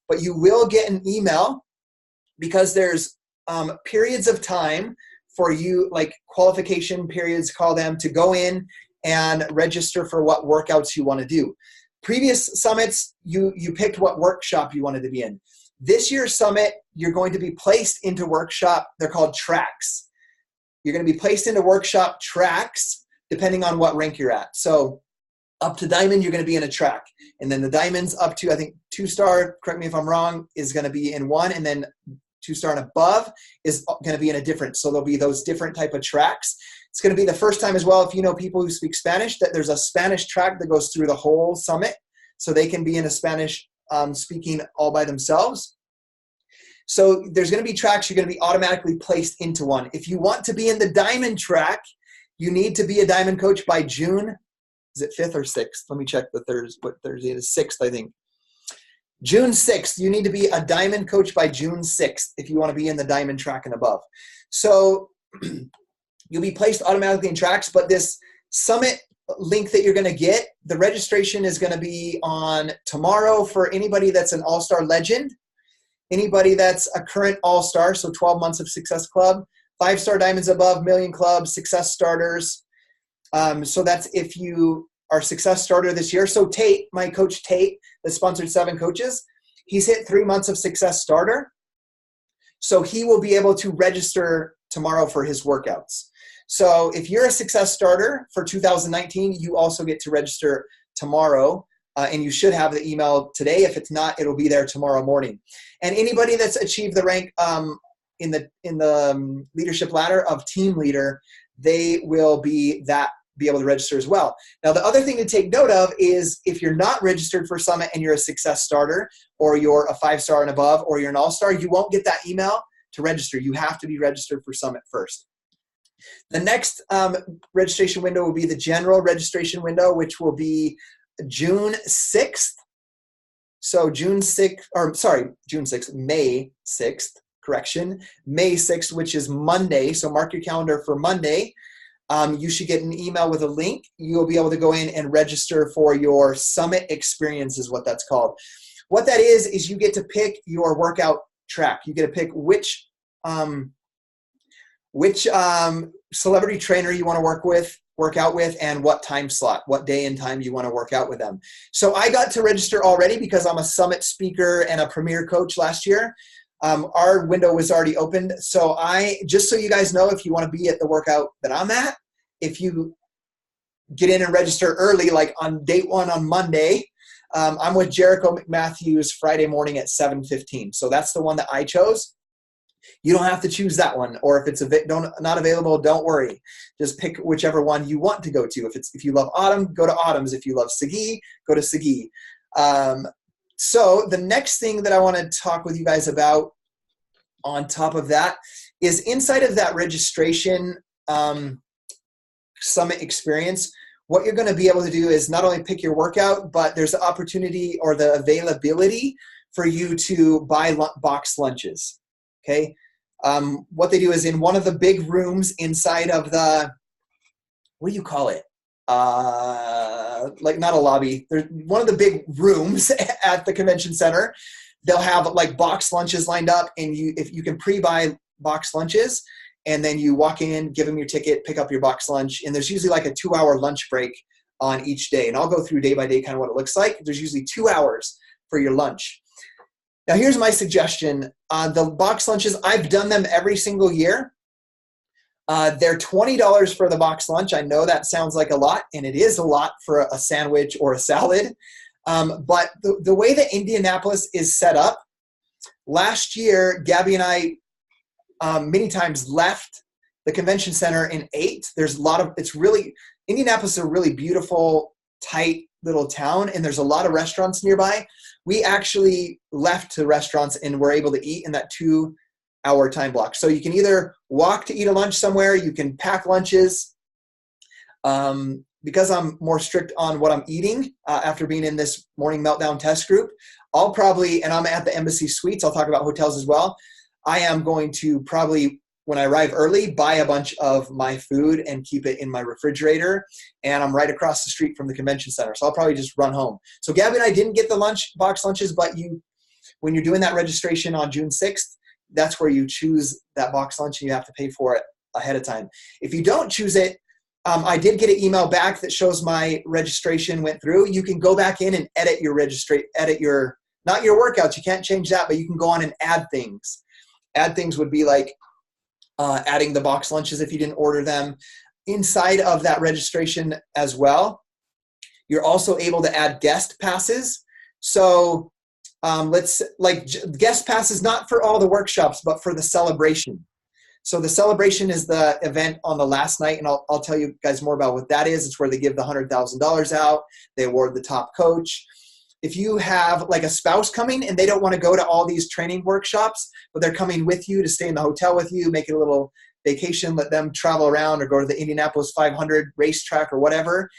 but you will get an email because there's periods of time for you, like qualification periods, call them, to go in and register for what workouts you want to do. Previous summits, you picked what workshop you wanted to be in. This year's summit, you're going to be placed into workshop. They're called tracks. You're going to be placed into workshop tracks depending on what rank you're at. So up to diamond, you're going to be in a track. And then the diamonds up to, I think, 2-star, correct me if I'm wrong, is going to be in one. And then 2-star and above is going to be in a different. So there'll be those different type of tracks. It's going to be the first time as well, if you know people who speak Spanish, that there's a Spanish track that goes through the whole summit. So they can be in a Spanish speaking all by themselves. So there's going to be tracks. You're going to be automatically placed into one. If you want to be in the diamond track, you need to be a diamond coach by June. Is it 5th or 6th? Let me check what Thursday it is. 6th, I think. June 6th. You need to be a diamond coach by June 6th if you want to be in the diamond track and above. So you'll be placed automatically in tracks, but this summit link that you're going to get, the registration is going to be on tomorrow for anybody that's an all-star legend, anybody that's a current all-star, so 12 months of Success Club, 5-star diamonds above, million club, success starters. So that's if you are success starter this year. So Tate, my coach Tate, that sponsored 7 coaches, he's hit 3 months of success starter. So he will be able to register tomorrow for his workouts. So if you're a success starter for 2019, you also get to register tomorrow. And you should have the email today. If it's not, it'll be there tomorrow morning. And anybody that's achieved the rank in the leadership ladder of team leader, they will be that be able to register as well. Now, the other thing to take note of is if you're not registered for Summit and you're a success starter, or you're a 5-star and above, or you're an all-star, you won't get that email to register. You have to be registered for Summit first. The next registration window will be the general registration window, which will be June 6th. So May 6th, correction, May 6th, which is Monday. So mark your calendar for Monday. You should get an email with a link. You'll be able to go in and register for your Summit experience is what that's called. What that is you get to pick your workout track. You get to pick which celebrity trainer you want to work out with, and what time slot, what day and time you want to work out with them. So I got to register already because I'm a Summit speaker and a premier coach last year. Our window was already opened. So just so you guys know, if you want to be at the workout that I'm at, if you get in and register early, like on date 1 on Monday, I'm with Jericho McMatthews Friday morning at 7:15. So that's the one that I chose. You don't have to choose that one, or if it's not available, don't worry. Just pick whichever one you want to go to. If you love Autumn, go to Autumn's. If you love Sagi, go to Sagi. So the next thing that I want to talk with you guys about on top of that is inside of that registration Summit experience, what you're going to be able to do is not only pick your workout, but there's the opportunity or the availability for you to buy box lunches. Okay. What they do is in one of the big rooms inside of the, what do you call it? Like not a lobby. There's one of the big rooms at the convention center. They'll have like box lunches lined up, and if you can pre-buy box lunches, and then you walk in, give them your ticket, pick up your box lunch, and there's usually like a 2-hour lunch break on each day. And I'll go through day by day kind of what it looks like. There's usually 2 hours for your lunch. Now, here's my suggestion. The box lunches, I've done them every single year. They're $20 for the box lunch. I know that sounds like a lot, and it is a lot for a sandwich or a salad. But the way that Indianapolis is set up, last year, Gabby and I many times left the convention center and ate. Indianapolis is a really beautiful, tight little town, and there's a lot of restaurants nearby. We actually left the restaurants and were able to eat in that 2-hour time block. So you can either walk to eat a lunch somewhere, you can pack lunches. Because I'm more strict on what I'm eating after being in this morning meltdown test group, and I'm at the Embassy Suites, I'll talk about hotels as well. I am going to probably, when I arrive early, buy a bunch of my food and keep it in my refrigerator. And I'm right across the street from the convention center. So I'll probably just run home. So Gabby and I didn't get the box lunches, but when you're doing that registration on June 6th, that's where you choose that box lunch, and you have to pay for it ahead of time. If you don't choose it, I did get an email back that shows my registration went through. You can go back in and edit not your workouts. You can't change that, but you can go on and add things. Add things would be like adding the box lunches if you didn't order them. Inside of that registration as well, you're also able to add guest passes. So guest passes, not for all the workshops, but for the celebration. So the celebration is the event on the last night, and I'll tell you guys more about what that is. It's where they give the $100,000 out. They award the top coach. If you have like a spouse coming and they don't want to go to all these training workshops, but they're coming with you to stay in the hotel with you, make it a little vacation, let them travel around or go to the Indianapolis 500 racetrack or whatever,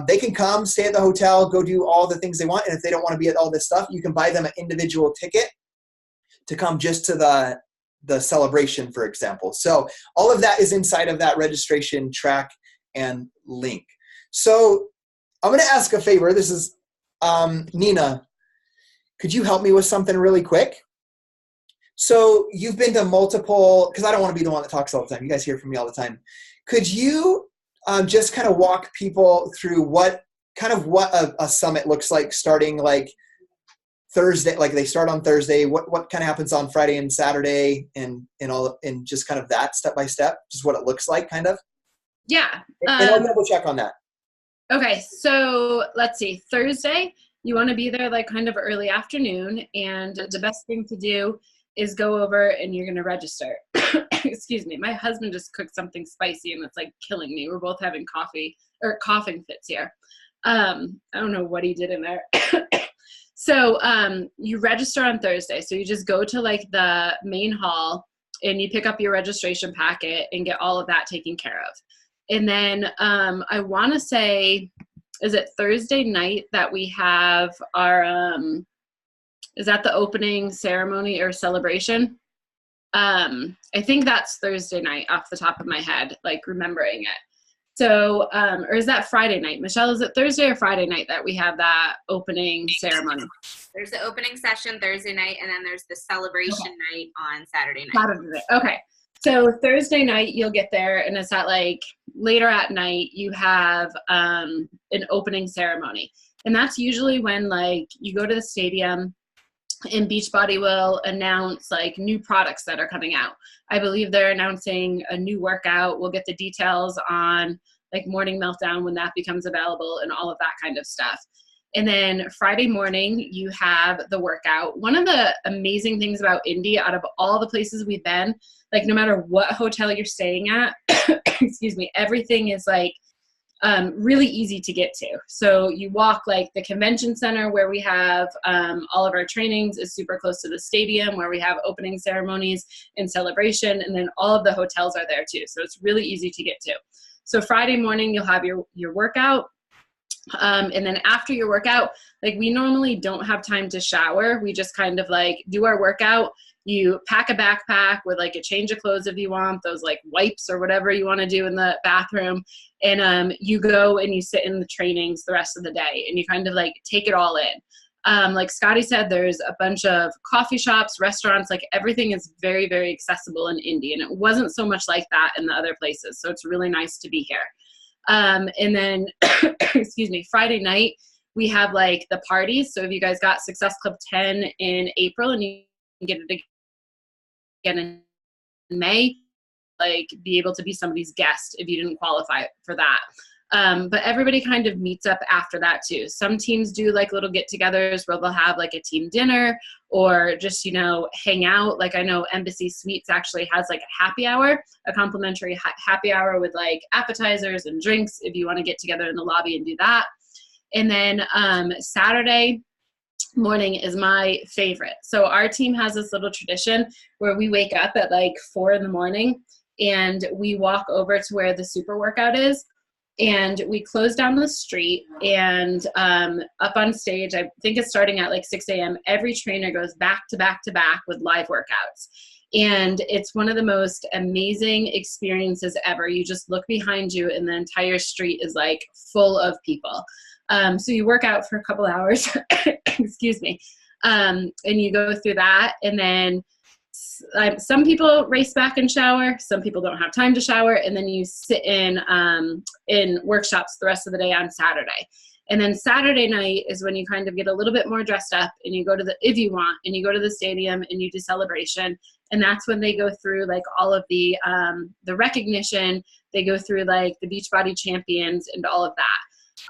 they can come, stay at the hotel, go do all the things they want. And if they don't want to be at all this stuff, you can buy them an individual ticket to come just to the celebration, for example. So all of that is inside of that registration track and link. So I'm going to ask a favor. This is Nina. Could you help me with something really quick? So you've been to multiple, because I don't want to be the one that talks all the time. You guys hear from me all the time. Could you just kind of walk people through what a summit looks like starting like Thursday, like they start on Thursday, what kind of happens on Friday and Saturday and just kind of that step by step, just what it looks like kind of? Yeah. And I'll double check on that. Okay. So let's see, Thursday, you want to be there like kind of early afternoon. And the best thing to do is go over and you're going to register. excuse me, my husband just cooked something spicy and it's like killing me. We're both having coughing fits here. I don't know what he did in there. So you register on Thursday. So you just go to like the main hall and you pick up your registration packet and get all of that taken care of. And then I want to say, is it Thursday night that we have our, is that the opening ceremony or celebration? I think that's Thursday night off the top of my head, like remembering it. So, or is that Friday night? Michelle, is it Thursday or Friday night that we have that opening ceremony? There's the opening session Thursday night, and then there's the celebration night on Saturday night. Saturday night. Okay. So Thursday night, you'll get there, and it's at like later at night, you have an opening ceremony. And that's usually when like you go to the stadium and Beachbody will announce like new products that are coming out. I believe they're announcing a new workout. We'll get the details on like Morning Meltdown when that becomes available and all of that kind of stuff. And then Friday morning, you have the workout. One of the amazing things about INDY, out of all the places we've been, like no matter what hotel you're staying at, excuse me, everything is like really easy to get to. So you walk like the convention center where we have all of our trainings is super close to the stadium where we have opening ceremonies and celebration. And then all of the hotels are there too. So it's really easy to get to. So Friday morning, you'll have your workout. And then after your workout, like we normally don't have time to shower. We just kind of like do our workout. You pack a backpack with like a change of clothes if you want, those like wipes or whatever you want to do in the bathroom. And you go and you sit in the trainings the rest of the day and you kind of like take it all in. Like Scotty said, there's a bunch of coffee shops, restaurants, like everything is very, very accessible in INDY. And it wasn't so much like that in the other places. So it's really nice to be here. And then, excuse me, Friday night, we have like the parties. So if you guys got Success Club 10 in April and you can get it again in May, like be able to be somebody's guest if you didn't qualify for that. But everybody kind of meets up after that too. Some teams do like little get-togethers where they'll have like a team dinner or just, you know, hang out. Like I know Embassy Suites actually has like a happy hour, a complimentary happy hour with like appetizers and drinks if you want to get together in the lobby and do that. And then Saturday morning is my favorite. So our team has this little tradition where we wake up at like 4 in the morning and we walk over to where the super workout is. And we close down the street and up on stage, I think it's starting at like 6 a.m. Every trainer goes back to back to back with live workouts. And it's one of the most amazing experiences ever. You just look behind you and the entire street is like full of people. So you work out for a couple hours, excuse me, and you go through that. And then some people race back and shower. Some people don't have time to shower. And then you sit in workshops the rest of the day on Saturday. And then Saturday night is when you kind of get a little bit more dressed up and you go to if you want, and you go to the stadium and you do celebration. And that's when they go through like all of the recognition. They go through like the Beachbody champions and all of that.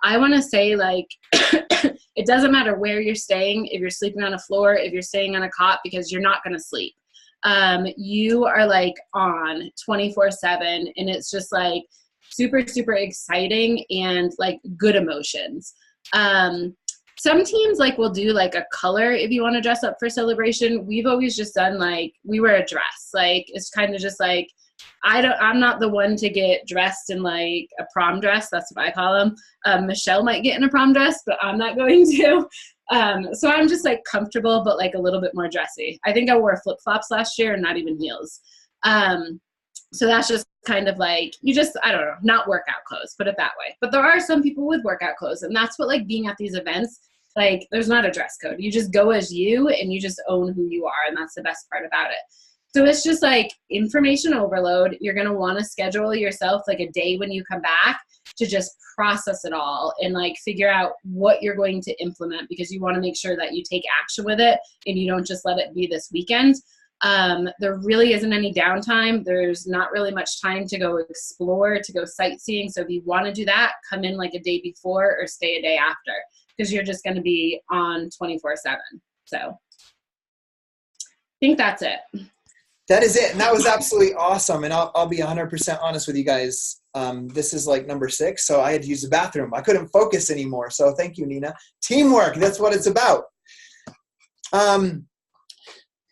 I want to say like, it doesn't matter where you're staying, if you're sleeping on a floor, if you're staying on a cot, because you're not going to sleep. You are like on 24/7 and it's just like super, super exciting and like good emotions. Some teams like will do like a color if you want to dress up for celebration. We've always just done like, we wear a dress. Like it's kind of just like, I'm not the one to get dressed in like a prom dress. That's what I call them. Michelle might get in a prom dress, but I'm not going to. So I'm just like comfortable, but like a little bit more dressy. I think I wore flip-flops last year and not even heels. So that's just kind of like, I don't know, not workout clothes, put it that way. But there are some people with workout clothes, and that's what like being at these events, like there's not a dress code. You just go as you and you just own who you are. And that's the best part about it. So it's just like information overload. You're going to want to schedule yourself like a day when you come back to just process it all and like figure out what you're going to implement, because you want to make sure that you take action with it and you don't just let it be this weekend. There really isn't any downtime. There's not really much time to go explore, to go sightseeing. So if you want to do that, come in like a day before or stay a day after, because you're just going to be on 24/7. So I think that's it. That is it. And that was absolutely awesome. And I'll be 100% honest with you guys. This is like number 6. So I had to use the bathroom. I couldn't focus anymore. So thank you, Nina. Teamwork. That's what it's about. I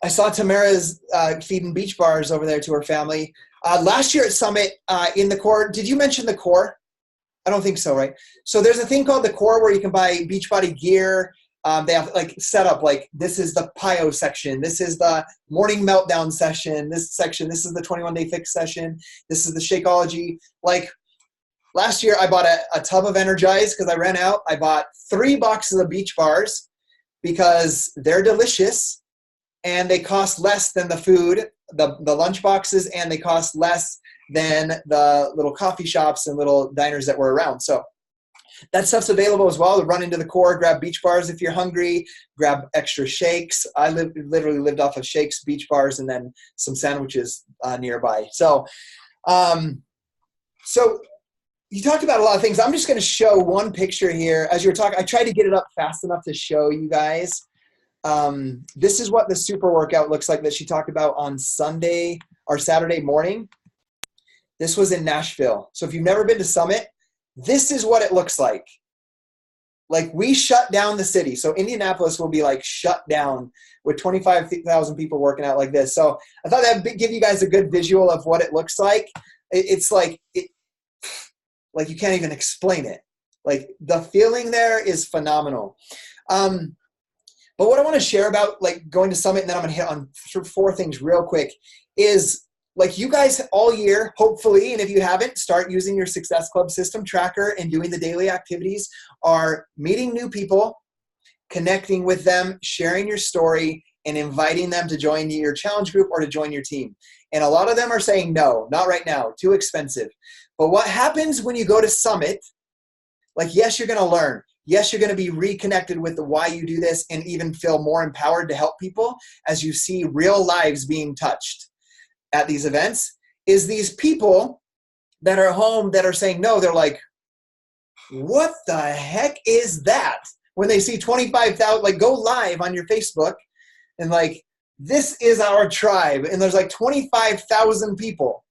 saw Tamara's feeding beach bars over there to her family. Last year at Summit in the core, did you mention the core? I don't think so, right? So there's a thing called the core where you can buy Beachbody Gear. They have like set up like this is the PIO section. This is the morning meltdown session. This section, this is the 21-day fix session. This is the Shakeology. Like last year I bought a tub of Energize because I ran out. I bought 3 boxes of beach bars because they're delicious and they cost less than the food, the lunch boxes, and they cost less than the little coffee shops and little diners that were around. So that stuff's available as well. To run into the core, grab beach bars if you're hungry, grab extra shakes. I literally lived off of shakes, beach bars, and then some sandwiches nearby. So you talked about a lot of things. I'm just going to show one picture here. As you were talking, I tried to get it up fast enough to show you guys. This is what the super workout looks like that she talked about on Sunday or Saturday morning. This was in Nashville. So if you've never been to Summit, this is what it looks like. Like we shut down the city. So Indianapolis will be like shut down with 25,000 people working out like this. So I thought that would give you guys a good visual of what it looks like. It's like you can't even explain it. Like the feeling there is phenomenal. But what I want to share about like going to Summit, and then I'm going to hit on 4 things real quick, is like you guys all year, hopefully, and if you haven't, start using your Success Club system tracker and doing the daily activities, are meeting new people, connecting with them, sharing your story, and inviting them to join your challenge group or to join your team. And a lot of them are saying, no, not right now, too expensive. But what happens when you go to Summit, like, yes, you're going to learn. Yes, you're going to be reconnected with the why you do this and even feel more empowered to help people as you see real lives being touched at these events, is these people that are home that are saying no. They're like, what the heck is that? When they see 25,000, like go live on your Facebook and like, this is our tribe. And there's like 25,000 people.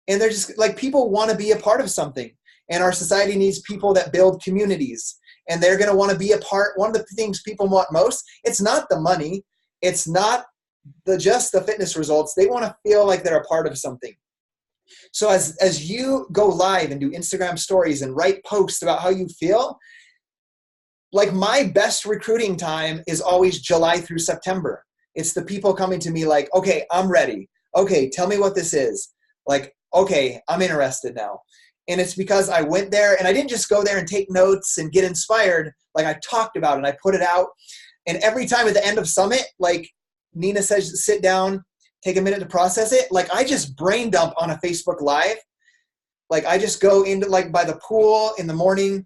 And they're just like, people want to be a part of something. And our society needs people that build communities. And they're going to want to be a part. One of the things people want most, it's not the money. It's not just the fitness results. They want to feel like they're a part of something. So as you go live and do Instagram stories and write posts about how you feel, like my best recruiting time is always July through September. It's the people coming to me like, okay, I'm ready. Okay, tell me what this is. Like, okay, I'm interested now. And it's because I went there and I didn't just go there and take notes and get inspired. Like I talked about it and I put it out. And every time at the end of Summit, like Nina says, sit down, take a minute to process it. Like I just brain dump on a Facebook Live. Like I just go into like by the pool in the morning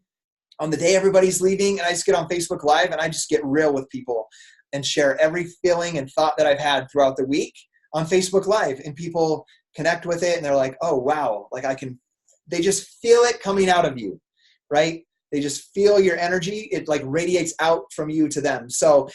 on the day everybody's leaving, and I just get on Facebook Live and I just get real with people and share every feeling and thought that I've had throughout the week on Facebook Live, and people connect with it and they're like, oh wow, like they just feel it coming out of you, right? They just feel your energy. It like radiates out from you to them. So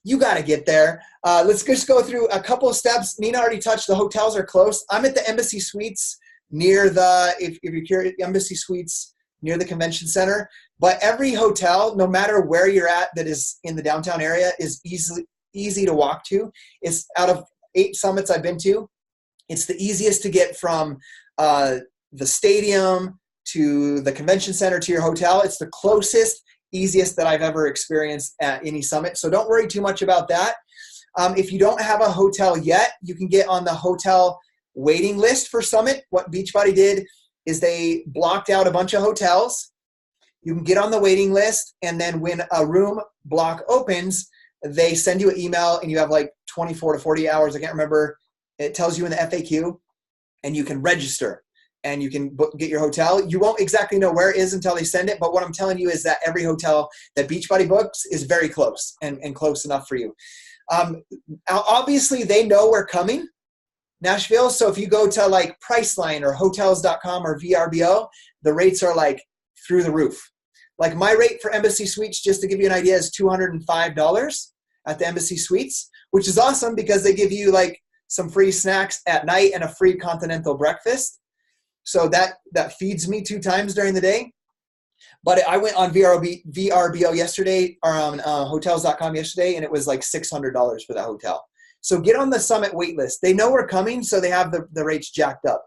you got to get there. Let's just go through a couple of steps. Nina already touched the hotels are close. I'm at the Embassy Suites near if you're curious, Embassy Suites near the convention center. But every hotel, no matter where you're at that is in the downtown area, is easy to walk to. It's out of 8 summits I've been to, it's the easiest to get from the stadium to the convention center to your hotel. It's the closest, easiest that I've ever experienced at any summit. So don't worry too much about that. If you don't have a hotel yet, you can get on the hotel waiting list for Summit. What Beachbody did is they blocked out a bunch of hotels. You can get on the waiting list, and then when a room block opens, they send you an email and you have like 24 to 40 hours. I can't remember. It tells you in the FAQ, and you can register. And you can get your hotel. You won't exactly know where it is until they send it, but what I'm telling you is that every hotel that Beachbody books is very close and close enough for you. Obviously, they know we're coming, Nashville, so if you go to like Priceline or Hotels.com or VRBO, the rates are like through the roof. Like my rate for Embassy Suites, just to give you an idea, is $205 at the Embassy Suites, which is awesome because they give you like some free snacks at night, and a free continental breakfast. So that feeds me 2 times during the day. But I went on VRBO yesterday, or on hotels.com yesterday, and it was like $600 for that hotel. So get on the Summit waitlist. They know we're coming, so they have the rates jacked up.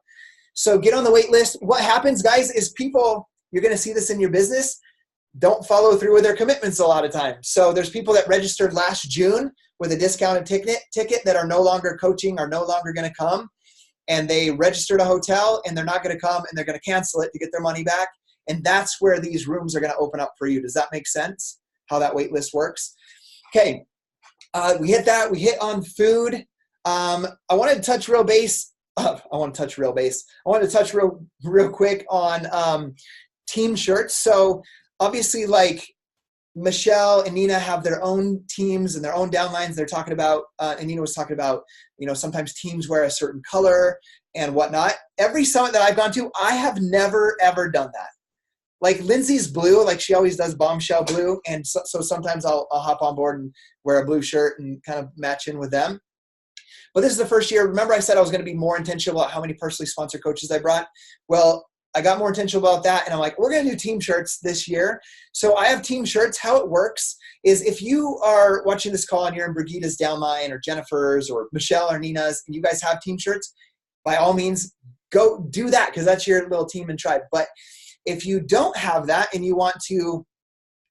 So get on the wait list. What happens, guys, is people, you're going to see this in your business, don't follow through with their commitments a lot of times. So there's people that registered last June with a discounted ticket that are no longer coaching, are no longer going to come. And they registered a hotel and they're not going to come, and they're going to cancel it to get their money back. And that's where these rooms are going to open up for you. Does that make sense, how that wait list works? Okay, we hit that. We hit on food. I wanted to touch real quick on team shirts. So obviously, like, Michelle and Nina have their own teams and their own downlines. They're talking about, and Nina was talking about, sometimes teams wear a certain color and whatnot. Every summit that I've gone to, I have never, ever done that. Like Lindsay's blue, like she always does bombshell blue. And so sometimes I'll hop on board and wear a blue shirt and kind of match in with them. But this is the first year. Remember I said I was going to be more intentional about how many personally sponsored coaches I brought? Well, I got more intentional about that, and I'm like, we're going to do team shirts this year. So I have team shirts. How it works is if you are watching this call and you're in Brigida's downline or Jennifer's or Michelle or Nina's, and you guys have team shirts, by all means, go do that, because that's your little team and tribe. But if you don't have that and you want to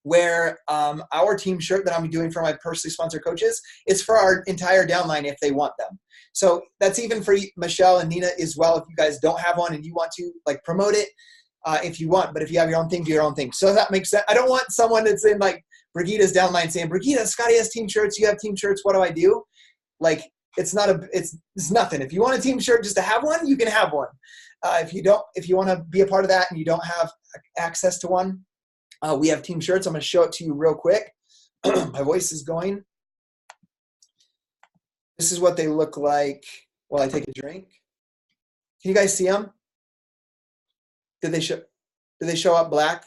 wear our team shirt that I'm doing for my personally sponsored coaches, it's for our entire downline if they want them. So that's even for Michelle and Nina as well. If you guys don't have one and you want to like promote it, if you want, but if you have your own thing, do your own thing. So that makes sense. I don't want someone that's in like Brigida's downline saying, Brigida, Scotty has team shirts. You have team shirts. What do I do? Like, it's nothing. If you want a team shirt just to have one, you can have one. If you want to be a part of that and you don't have access to one, we have team shirts. I'm going to show it to you real quick. My voice is going. This is what they look like while I take a drink. Can you guys see them? Did they show up black?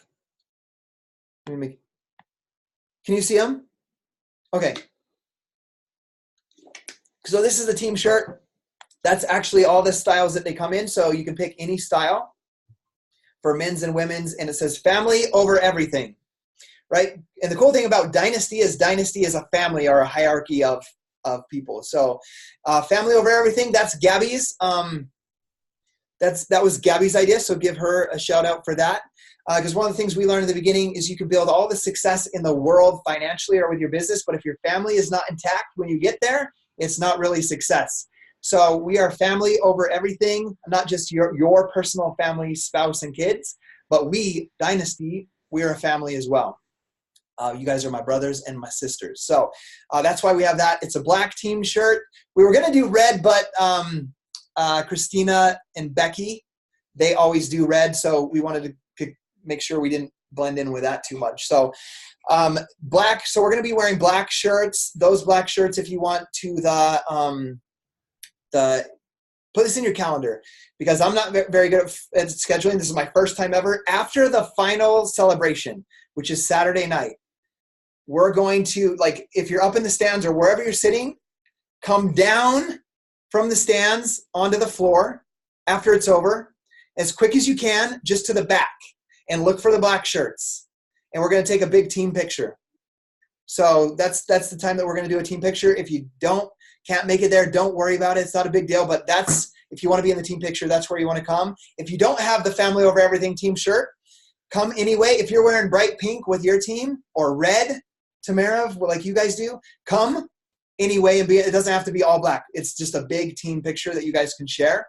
Can you see them? Okay. So this is the team shirt. That's actually all the styles that they come in. So you can pick any style for men's and women's, and it says family over everything, right? And the cool thing about Dynasty is a family or a hierarchy of people. So family over everything, that's Gabby's. That was Gabby's idea. So give her a shout out for that. Because one of the things we learned in the beginning is you can build all the success in the world financially or with your business, but if your family is not intact when you get there, it's not really success. So we are family over everything, not just your personal family, spouse, and kids, but we, Dynasty, we are a family as well. You guys are my brothers and my sisters. So that's why we have that. It's a black team shirt. We were going to do red, but Christina and Becky, they always do red. So we wanted to make sure we didn't blend in with that too much. So black. So we're going to be wearing black shirts. Those black shirts, if you want to put this in your calendar, because I'm not very good at scheduling. This is my first time ever. After the final celebration, which is Saturday night, we're going to, like, if you're up in the stands or wherever you're sitting, come down from the stands onto the floor after it's over as quick as you can, just to the back, and look for the black shirts. And we're going to take a big team picture. So that's the time that we're going to do a team picture. If you can't make it there, don't worry about it. It's not a big deal, but if you want to be in the team picture, that's where you want to come. If you don't have the family over everything team shirt, come anyway. If you're wearing bright pink with your team, or red, Tamara, like you guys do, come anyway. It doesn't have to be all black. It's just a big team picture that you guys can share,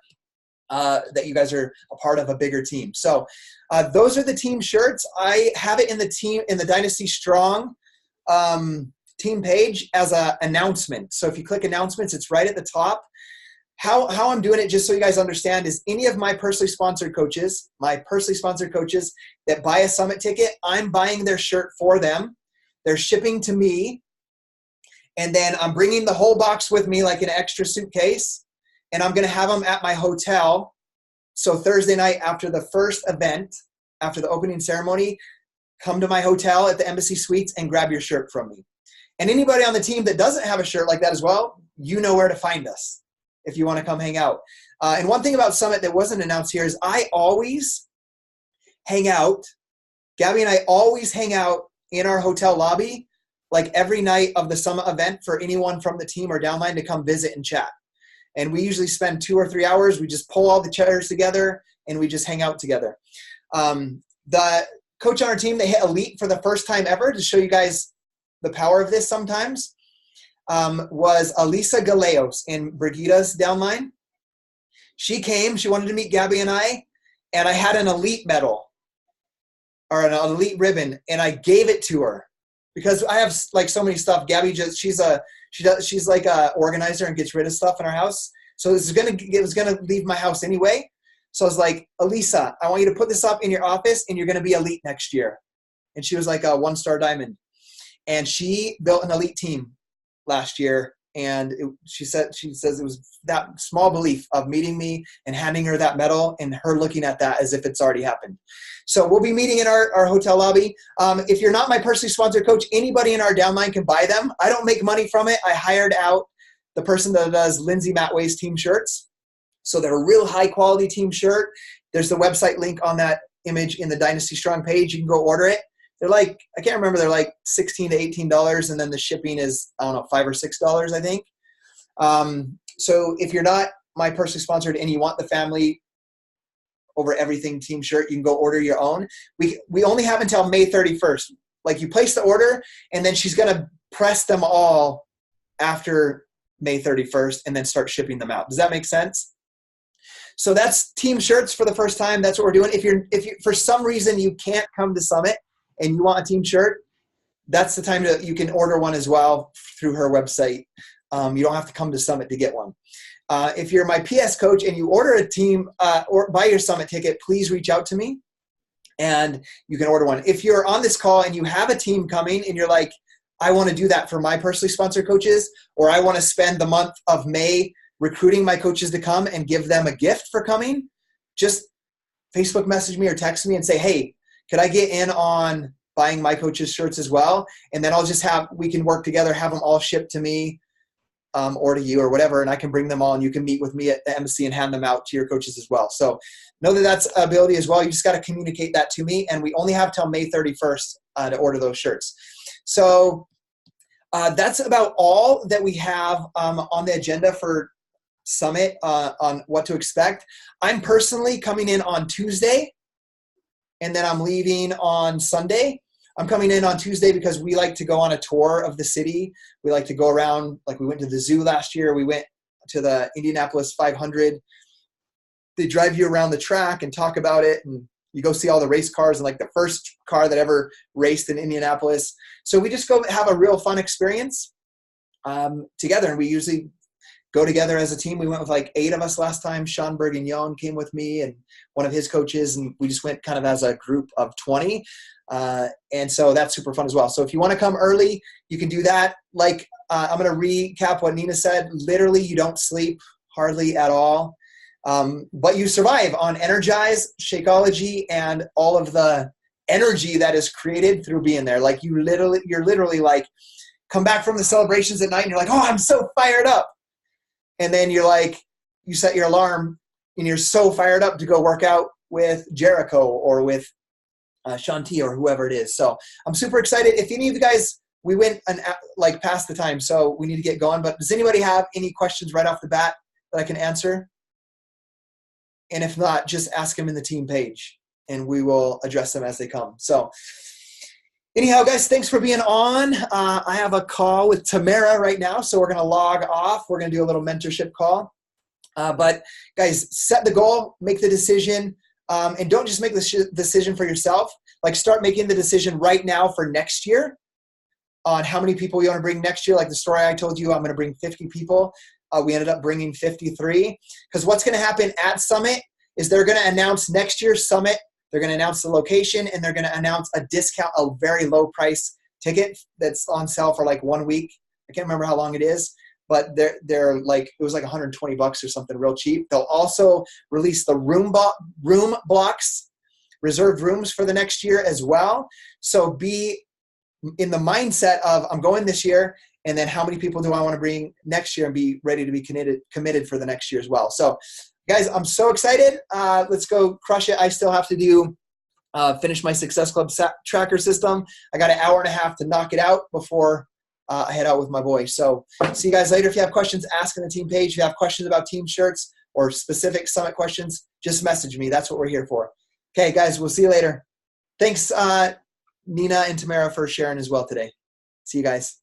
that you guys are a part of a bigger team. So those are the team shirts. I have it in the Dynasty Strong team page as an announcement. So if you click announcements, it's right at the top. How I'm doing it, just so you guys understand, is any of my personally sponsored coaches that buy a summit ticket, I'm buying their shirt for them. They're shipping to me, and then I'm bringing the whole box with me, like an extra suitcase, and I'm going to have them at my hotel. So Thursday night after the first event, after the opening ceremony, come to my hotel at the Embassy Suites and grab your shirt from me. And anybody on the team that doesn't have a shirt like that as well, you know where to find us. if you want to come hang out. And one thing about Summit that wasn't announced here is I always hang out. Gabby and I always hang out in our hotel lobby, like every night of the Summit event for anyone from the team or downline to come visit and chat. And we usually spend 2 or 3 hours. We just pull all the chairs together and we just hang out together. The coach on our team, they hit elite for the first time ever, to show you guys the power of this sometimes, was Elisa Galeos in Brigida's downline. She came, she wanted to meet Gabby and I had an elite medal or an elite ribbon, and I gave it to her because I have like so many stuff. Gabby she's like a organizer and gets rid of stuff in our house. So it was gonna leave my house anyway. So I was like, Elisa, I want you to put this up in your office and you're going to be elite next year. And she was like a 1-star diamond. And she built an elite team last year. And she says it was that small belief of meeting me and handing her that medal and her looking at that as if it's already happened. So we'll be meeting in our hotel lobby. If you're not my personally sponsored coach, anybody in our downline can buy them. I don't make money from it. I hired out the person that does Lindsay Matway's team shirts. So they're a real high quality team shirt. There's the website link on that image in the Dynasty Strong page. You can go order it. They're like, I can't remember, they're like $16 to $18, and then the shipping is, I don't know, $5 or $6, I think. So if you're not my personally sponsored and you want the family over everything team shirt, you can go order your own. We only have until May 31st. Like, you place the order and then she's going to press them all after May 31st and then start shipping them out. Does that make sense? So that's team shirts for the first time. That's what we're doing. If you for some reason you can't come to Summit and you want a team shirt, that's the time you can order one as well through her website. You don't have to come to Summit to get one. If you're my PS coach and you order a team or buy your Summit ticket, please reach out to me and you can order one. If you're on this call and you have a team coming and you're like, I want to do that for my personally sponsored coaches, or I want to spend the month of May recruiting my coaches to come and give them a gift for coming, just Facebook message me or text me and say, hey, could I get in on buying my coaches' shirts as well? And then we can work together, have them all shipped to me or to you or whatever, and I can bring them all and you can meet with me at the embassy and hand them out to your coaches as well. So know that that's ability as well. You just got to communicate that to me, and we only have till May 31st to order those shirts. So that's about all that we have on the agenda for Summit on what to expect. I'm personally coming in on Tuesday, and then I'm leaving on Sunday. I'm coming in on Tuesday because we like to go on a tour of the city. We like to go around, like we went to the zoo last year. We went to the Indianapolis 500. They drive you around the track and talk about it, and you go see all the race cars and like the first car that ever raced in Indianapolis. So we just go have a real fun experience together, and we usually go together as a team. We went with like 8 of us last time. Sean Bergignon came with me and one of his coaches, and we just went kind of as a group of 20. And so that's super fun as well. So if you want to come early, you can do that. Like I'm going to recap what Nina said. Literally, you don't sleep hardly at all. But you survive on Energize, Shakeology, and all of the energy that is created through being there. Like you're literally like come back from the celebrations at night and you're like, oh, I'm so fired up. And then you're like, you set your alarm and you're so fired up to go work out with Jericho or with Shanti or whoever it is. So I'm super excited. If any of you guys, we went past the time, so we need to get going. But does anybody have any questions right off the bat that I can answer? And if not, just ask them in the team page and we will address them as they come. So anyhow, guys, thanks for being on. I have a call with Tamara right now, so we're going to log off. We're going to do a little mentorship call. But guys, set the goal, make the decision, and don't just make the decision for yourself. Like start making the decision right now for next year on how many people you want to bring next year. Like the story I told you, I'm going to bring 50 people. We ended up bringing 53 because what's going to happen at Summit is they're going to announce next year's Summit. They're going to announce the location and they're going to announce a discount, a very low price ticket that's on sale for like 1 week. I can't remember how long it is, but they're like, it was like $120 or something real cheap. They'll also release the room blocks, reserved rooms for the next year as well. So be in the mindset of I'm going this year And then how many people do I want to bring next year and be ready to be committed for the next year as well. So guys, I'm so excited. Let's go crush it. I still have to do finish my Success Club tracker system. I got an hour and a half to knock it out before I head out with my boys. So see you guys later. If you have questions, ask on the team page. If you have questions about team shirts or specific summit questions, just message me. That's what we're here for. Okay, guys, we'll see you later. Thanks, Nina and Tamara, for sharing as well today. See you guys.